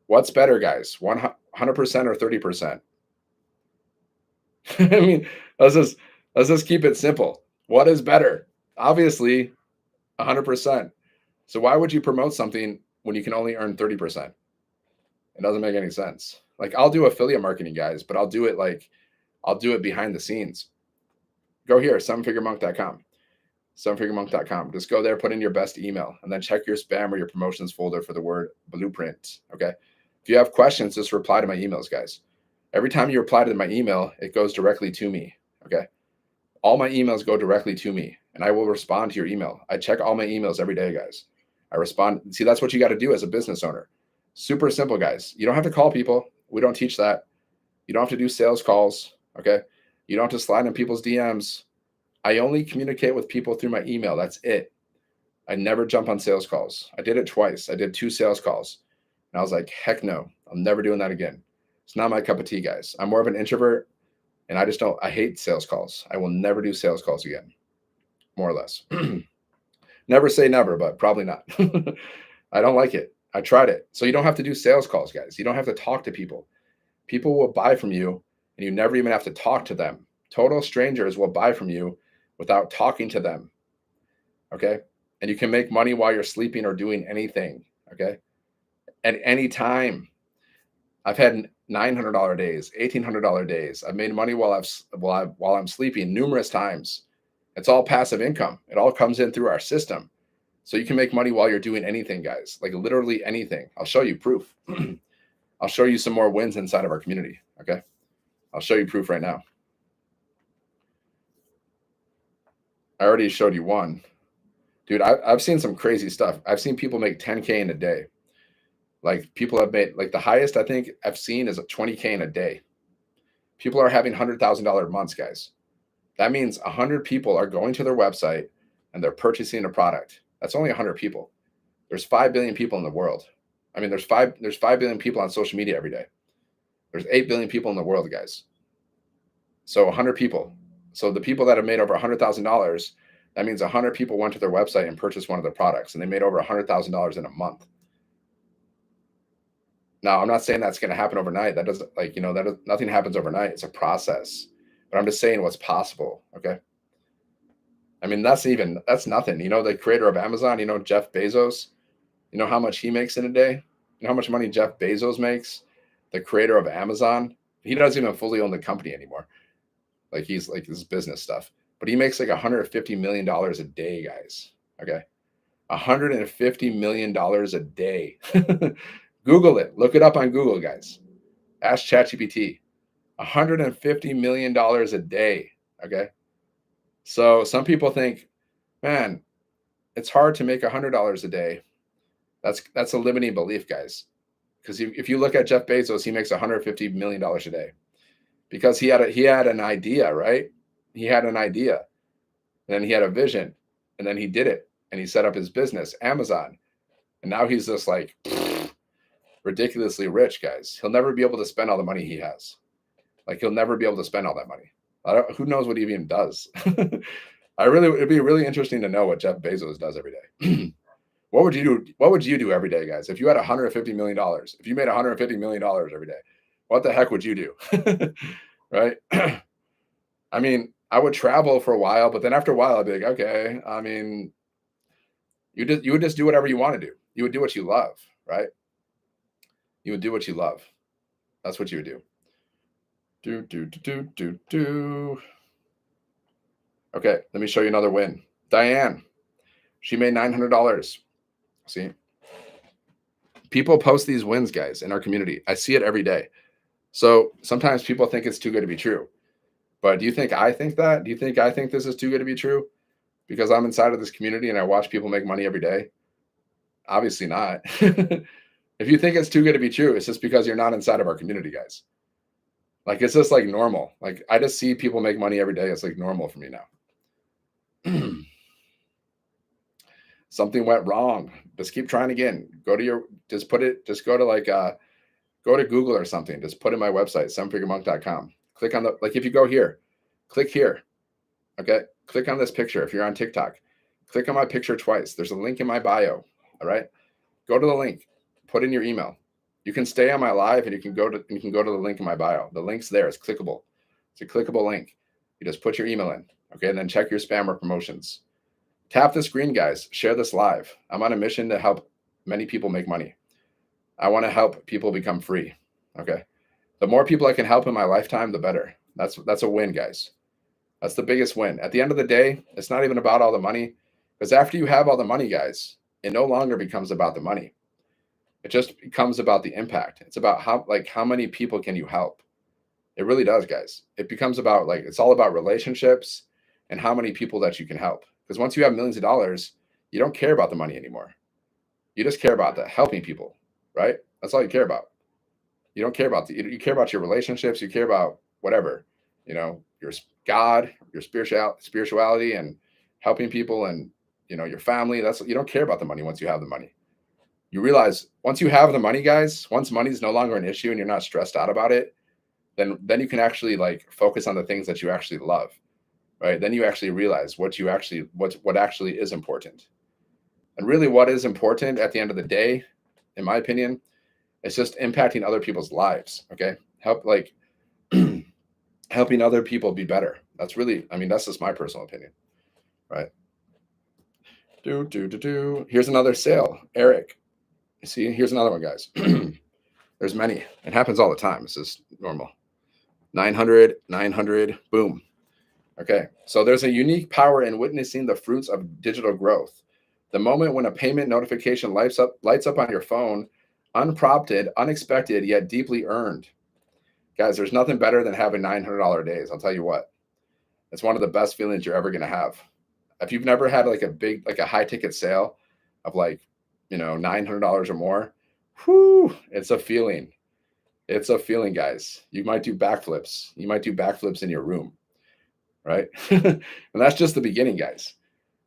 What's better, guys? 100% or 30%? I mean, let's just keep it simple. What is better? Obviously, 100%. So why would you promote something when you can only earn 30%? It doesn't make any sense. Like I'll do affiliate marketing, guys, but I'll do it behind the scenes. Go here, sevenfiguremonk.com. Sevenfiguremonk.com. Just go there, put in your best email, and then check your spam or your promotions folder for the word blueprint. Okay. If you have questions, just reply to my emails, guys. Every time you reply to my email, it goes directly to me. Okay. All my emails go directly to me, and I will respond to your email. I check all my emails every day, guys. I respond. See, that's what you got to do as a business owner. Super simple, guys. You don't have to call people. We don't teach that. You don't have to do sales calls. Okay. You don't have to slide in people's DMs. I only communicate with people through my email. That's it. I never jump on sales calls. I did it twice. I did 2 sales calls. And I was like, heck no, I'm never doing that again. It's not my cup of tea, guys. I'm more of an introvert, and I hate sales calls. I will never do sales calls again, more or less. Never say never, but probably not. I don't like it. I tried it. So you don't have to do sales calls, guys. You don't have to talk to people. People will buy from you, and you never even have to talk to them. Total strangers will buy from you without talking to them. Okay. And you can make money while you're sleeping or doing anything. Okay. At any time. I've had $900 days, $1,800 days. I've made money while I'm sleeping numerous times. It's all passive income. It all comes in through our system. So you can make money while you're doing anything, guys, like literally anything. I'll show you proof. I'll show you some more wins inside of our community. Okay. I'll show you proof right now. I already showed you one. Dude, I've seen some crazy stuff. I've seen people make 10K in a day. Like people have made, like the highest I think I've seen is a 20K in a day. People are having $100,000 months, guys. That means 100 people are going to their website and they're purchasing a product. That's only 100 people. There's 5 billion people in the world. I mean, there's 5 billion people on social media every day. There's 8 billion people in the world, guys. So 100 people. So the people that have made over $100,000, that means 100 people went to their website and purchased one of their products, and they made over $100,000 in a month. Now, I'm not saying that's going to happen overnight. That doesn't, like, nothing happens overnight. It's a process. But I'm just saying what's possible. Okay. I mean, that's nothing. The creator of Amazon, Jeff Bezos, you know how much he makes in a day? You know how much money Jeff Bezos makes? The creator of Amazon, he doesn't even fully own the company anymore. Like he's like this business stuff, but he makes like $150 million a day, guys. Okay. $150 million a day. Google it. Look it up on Google, guys. Ask ChatGPT. $150 million a day. Okay. So some people think, man, it's hard to make $100 a day. That's a limiting belief, guys. Because if you look at Jeff Bezos, he makes $150 million a day because he had an idea, right? He had an idea, and then he had a vision, and then he did it, and he set up his business, Amazon, and now he's just like ridiculously rich, guys. He'll never be able to spend all the money he has. Like he'll never be able to spend all that money. Who knows what he even does? It'd be really interesting to know what Jeff Bezos does every day. What would you do? What would you do every day, guys? If you had $150 million, if you made $150 million every day, what the heck would you do? Right? I mean, I would travel for a while, but then after a while, I'd be like, okay. I mean, you would just do whatever you want to do. You would do what you love, right? You would do what you love. That's what you would do. Okay, let me show you another win. Diane, she made $900. See, people post these wins, guys, in our community. I see it every day. So sometimes people think it's too good to be true. But do you think I think that? Do you think I think this is too good to be true? Because I'm inside of this community and I watch people make money every day? Obviously not. If you think it's too good to be true, it's just because you're not inside of our community, guys. Like, it's just like normal. Like, I just see people make money every day. It's like normal for me now. Something went wrong. Just keep trying again. Go to Google or something. Just put in my website, sevenfiguremonk.com. Click on if you go here, click here. Okay. Click on this picture. If you're on TikTok, click on my picture twice. There's a link in my bio. All right. Go to the link, put in your email. You can stay on my live and you can go to the link in my bio. The link's there. It's clickable. It's a clickable link. You just put your email in. Okay. And then check your spam or promotions. Tap the screen, guys. Share this live. I'm on a mission to help many people make money. I want to help people become free. Okay. The more people I can help in my lifetime, the better. That's a win, guys. That's the biggest win. At the end of the day, it's not even about all the money, because after you have all the money, guys, it no longer becomes about the money. It just becomes about the impact. It's about how many people can you help? It really does, guys. It becomes about it's all about relationships and how many people that you can help. Because once you have millions of dollars, you don't care about the money anymore. You just care about helping people, right? That's all you care about. You don't care about you care about your relationships. You care about whatever, your God, your spirituality, and helping people, and your family. You don't care about the money once you have the money. You realize once you have the money, guys, once money is no longer an issue and you're not stressed out about it, then you can actually focus on the things that you actually love, right? Then you actually realize what actually is important. And really what is important at the end of the day, in my opinion, is just impacting other people's lives. Okay. Helping other people be better. That's just my personal opinion, right? Here's another sale, Eric. See, here's another one, guys. There's many. It happens all the time. This is normal. 900, boom. Okay. So there's a unique power in witnessing the fruits of digital growth. The moment when a payment notification lights up on your phone, unprompted, unexpected, yet deeply earned. Guys, there's nothing better than having $900 days. I'll tell you what. It's one of the best feelings you're ever going to have. If you've never had a high ticket sale of $900 or more, it's a feeling. It's a feeling, guys. You might do backflips. You might do backflips in your room, right? And that's just the beginning, guys.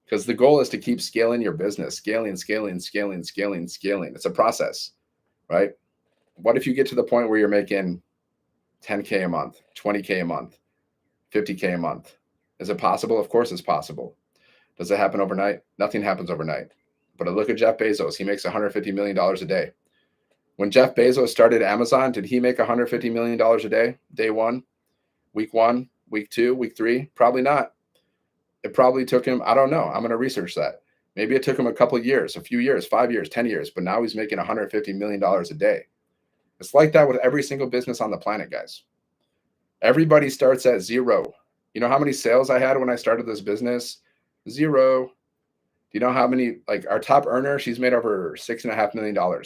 Because the goal is to keep scaling your business, scaling. It's a process, right? What if you get to the point where you're making $10K a month, $20K a month, $50K a month? Is it possible? Of course it's possible. Does it happen overnight? Nothing happens overnight. But look at Jeff Bezos. He makes $150 million a day. When Jeff Bezos started Amazon, did he make $150 million a day? Day one, week 2, week 3? Probably not. It probably took him, I don't know. I'm going to research that. Maybe it took him a couple of years, a few years, 5 years, 10 years, but now he's making $150 million a day. It's like that with every single business on the planet, guys. Everybody starts at zero. You know how many sales I had when I started this business? 0. Do you know how many, our top earner, she's made over $6.5 million. Do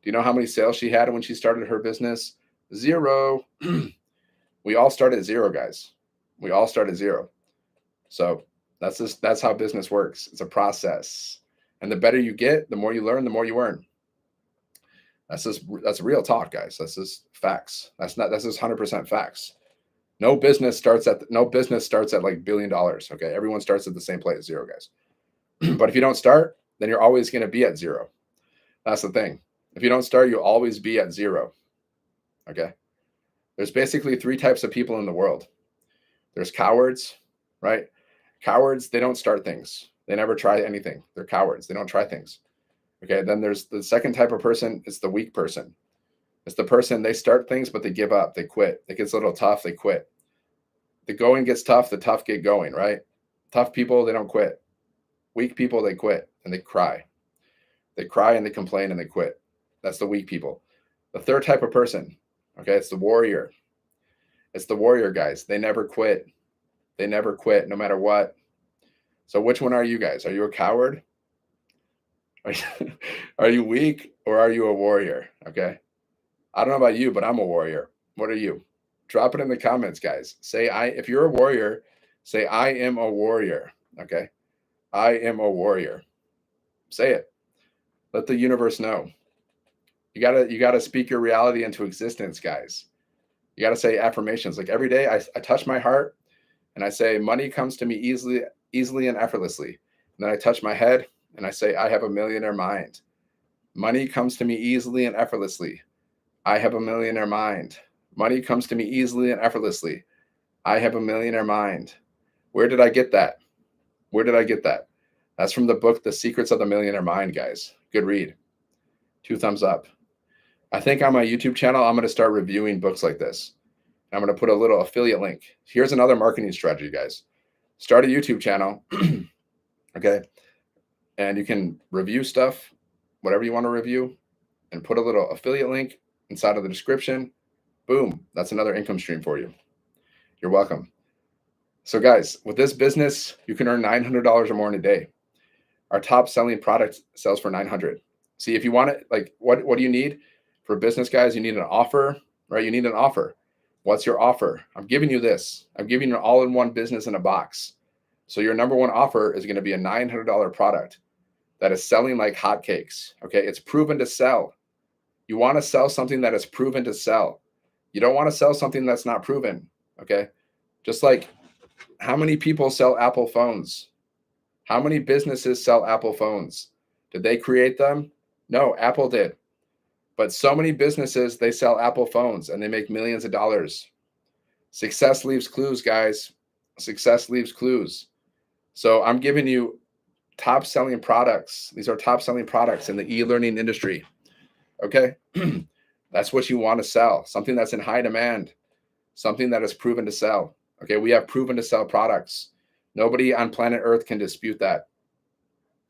you know how many sales she had when she started her business? 0. We all start at 0, guys. We all start at 0. So that's how business works. It's a process. And the better you get, the more you learn, the more you earn. That's real talk, guys. That's just facts. That's just 100% facts. No business starts at $1 billion. Okay. Everyone starts at the same place, 0, guys. But if you don't start, then you're always going to be at 0. That's the thing. If you don't start, you'll always be at 0. Okay. There's basically 3 types of people in the world. There's cowards, right? Cowards, they don't start things. They never try anything. They're cowards. They don't try things. Okay. Then there's the second type of person. It's the weak person. It's the person, they start things, but they give up. They quit. It gets a little tough. They quit. The going gets tough. The tough get going, right? Tough people, they don't quit. Weak people, they quit and they cry. They cry and they complain and they quit. That's the weak people. The third type of person, okay, it's the warrior. It's the warrior, guys. They never quit. They never quit, no matter what. So which one are you guys? Are you a coward? Are you weak, or are you a warrior? Okay. I don't know about you, but I'm a warrior. What are you? Drop it in the comments, guys. If you're a warrior, say, I am a warrior. Okay. I am a warrior. Say it. Let the universe know. You gotta speak your reality into existence, guys. You gotta say affirmations. Like every day I touch my heart and I say, money comes to me easily and effortlessly. And then I touch my head and I say, I have a millionaire mind. Money comes to me easily and effortlessly. I have a millionaire mind. Money comes to me easily and effortlessly. I have a millionaire mind. Where did I get that? Where did I get that? That's from the book, The Secrets of the Millionaire Mind, guys. Good read. 2 thumbs up. I think on my YouTube channel, I'm going to start reviewing books like this. I'm going to put a little affiliate link. Here's another marketing strategy, guys. Start a YouTube channel. Okay. And you can review stuff, whatever you want to review. and put a little affiliate link inside of the description. Boom, that's another income stream for you. You're welcome. So guys, with this business, you can earn $900 or more in a day. Our top selling product sells for $900. See, if you want it, like what do you need for business, guys? You need an offer, right? You need an offer. What's your offer? I'm giving you this. I'm giving you an all-in-one business in a box. So your number one offer is going to be a $900 product that is selling like hotcakes. Okay, it's proven to sell. You want to sell something that is proven to sell. You don't want to sell something that's not proven. Okay, just like how many people sell Apple phones? How many businesses sell Apple phones? Did they create them? No, Apple did. But so many businesses, they sell Apple phones and they make millions of dollars. Success leaves clues, guys. Success leaves clues. So I'm giving you top selling products. These are top selling products in the e-learning industry. Okay. That's what you want to sell. Something that's in high demand, something that is proven to sell. Okay. We have proven to sell products. Nobody on planet Earth can dispute that.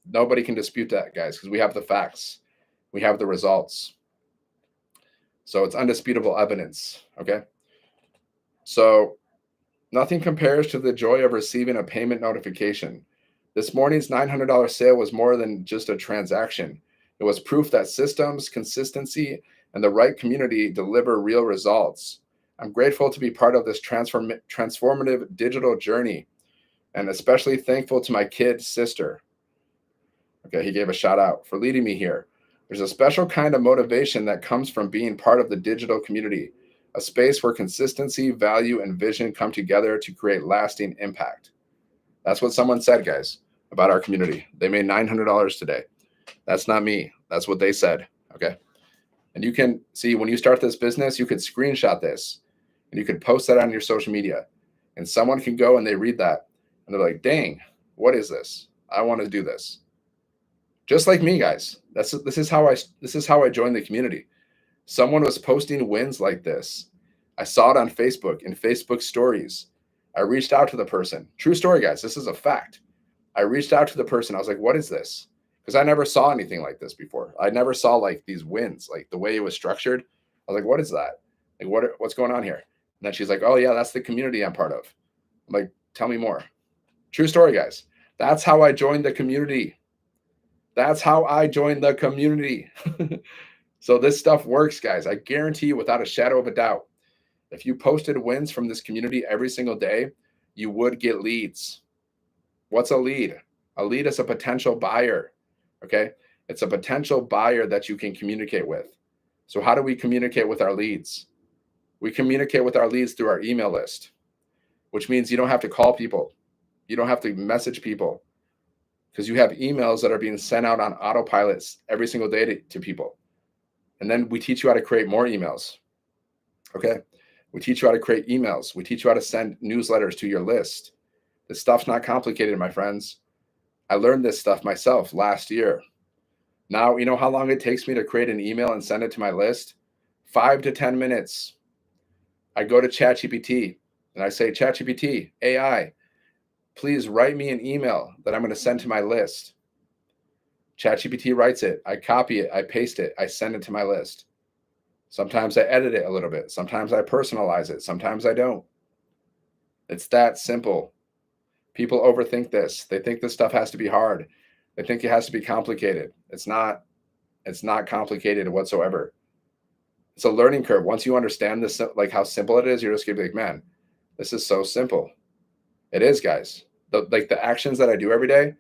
Nobody can dispute that, guys, because we have the facts. We have the results. So it's undisputable evidence. Okay. So nothing compares to the joy of receiving a payment notification. This morning's $900 sale was more than just a transaction. It was proof that systems, consistency, and the right community deliver real results. I'm grateful to be part of this transformative digital journey, and especially thankful to my kid's sister. Okay, he gave a shout out for leading me here. There's a special kind of motivation that comes from being part of the digital community, a space where consistency, value, and vision come together to create lasting impact. That's what someone said, guys, about our community. They made $900 today. That's not me. That's what they said. Okay. And you can see when you start this business, you could screenshot this and you could post that on your social media, and someone can go and they read that and they're like, dang, what is this? I want to do this. Just like me, guys. This is how I joined the community. Someone was posting wins like this. I saw it on Facebook in Facebook stories. I reached out to the person. True story, guys. This is a fact. I reached out to the person. I was like, what is this? Because I never saw anything like this before. I never saw like these wins, like the way it was structured. I was like, what is that? Like, what's going on here? And then she's like, oh yeah, that's the community I'm part of. I'm like, tell me more. True story, guys. That's how I joined the community. That's how I joined the community. So this stuff works, guys. I guarantee you without a shadow of a doubt, if you posted wins from this community every single day, you would get leads. What's a lead? A lead is a potential buyer. Okay. It's a potential buyer that you can communicate with. So how do we communicate with our leads? We communicate with our leads through our email list, which means you don't have to call people. You don't have to message people, because you have emails that are being sent out on autopilots every single day to people. And then we teach you how to create more emails. Okay. We teach you how to create emails. We teach you how to send newsletters to your list. This stuff's not complicated, my friends. I learned this stuff myself last year. Now, you know how long it takes me to create an email and send it to my list? 5 to 10 minutes. I go to ChatGPT and I say, ChatGPT, AI, please write me an email that I'm going to send to my list. ChatGPT writes it. I copy it. I paste it. I send it to my list. Sometimes I edit it a little bit. Sometimes I personalize it. Sometimes I don't. It's that simple. People overthink this. They think this stuff has to be hard. They think it has to be complicated. It's not complicated whatsoever. It's a learning curve. Once you understand this, like how simple it is, you're just gonna be like, man, this is so simple. It is, guys. The actions that I do every day,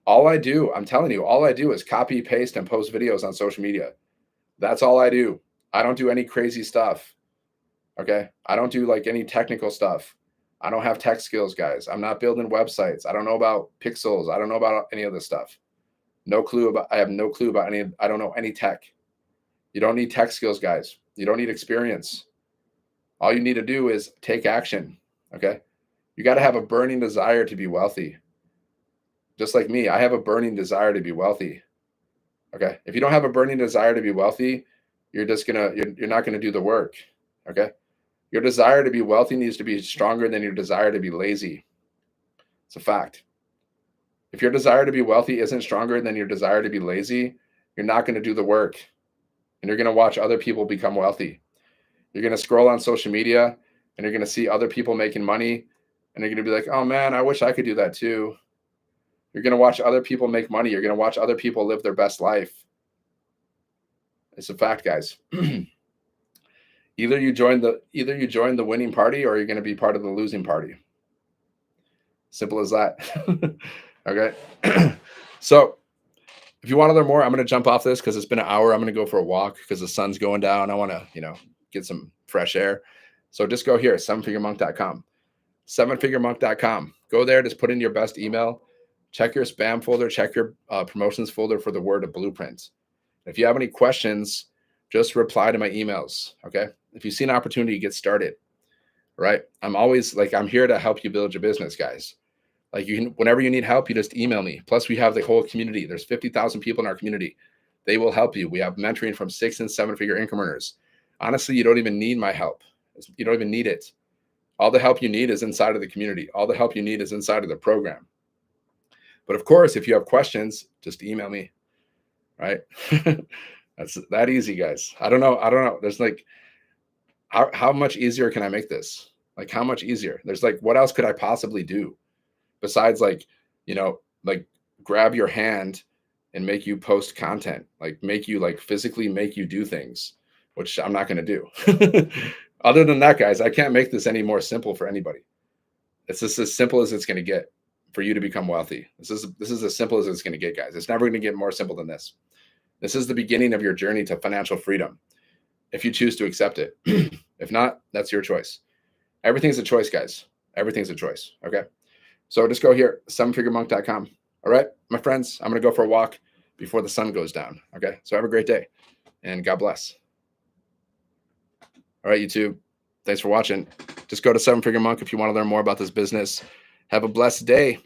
I'm telling you, all I do is copy, paste, and post videos on social media. That's all I do. I don't do any crazy stuff. Okay. I don't do like any technical stuff. I don't have tech skills, guys. I'm not building websites. I don't know about pixels. I don't know about any of this stuff. I have no clue about I don't know any tech. You don't need tech skills, guys. You don't need experience. All you need to do is take action. Okay. You got to have a burning desire to be wealthy. Just like me, I have a burning desire to be wealthy. Okay. If you don't have a burning desire to be wealthy, you're not going to do the work. Okay. Your desire to be wealthy needs to be stronger than your desire to be lazy. It's a fact. If your desire to be wealthy isn't stronger than your desire to be lazy, you're not going to do the work. and you're going to watch other people become wealthy. You're going to scroll on social media and you're going to see other people making money and you're going to be like, oh man, I wish I could do that too. You're going to watch other people make money. You're going to watch other people live their best life. It's a fact, guys. Either you join the winning party or you're going to be part of the losing party. Simple as that. Okay. So if you want to learn more, I'm going to jump off this because it's been an hour. I'm going to go for a walk because the sun's going down. I want to, get some fresh air. So just go here, sevenfiguremonk.com, sevenfiguremonk.com. Go there, just put in your best email, check your spam folder, check your promotions folder for the word of blueprint. If you have any questions, just reply to my emails. Okay. If you see an opportunity, get started. Right. I'm here to help you build your business, guys. Like whenever you need help, you just email me. Plus we have the whole community. There's 50,000 people in our community. They will help you. We have mentoring from 6 and 7 figure income earners. Honestly, you don't even need my help. You don't even need it. All the help you need is inside of the community. All the help you need is inside of the program. But of course, if you have questions, just email me. Right. That's that easy, guys. I don't know. There's like, how much easier can I make this? Like how much easier? There's like, what else could I possibly do besides like grab your hand and make you post content, like physically make you do things, which I'm not going to do. Other than that, guys, I can't make this any more simple for anybody. It's just as simple as it's going to get for you to become wealthy. This is as simple as it's going to get, guys. It's never going to get more simple than this. This is the beginning of your journey to financial freedom, if you choose to accept it. If not, that's your choice. Everything's a choice, guys. Everything's a choice. Okay. So just go here, sevenfiguremonk.com. All right, my friends, I'm going to go for a walk before the sun goes down. Okay. So have a great day and God bless. All right, YouTube. Thanks for watching. Just go to 7 Figure Monk if you want to learn more about this business. Have a blessed day.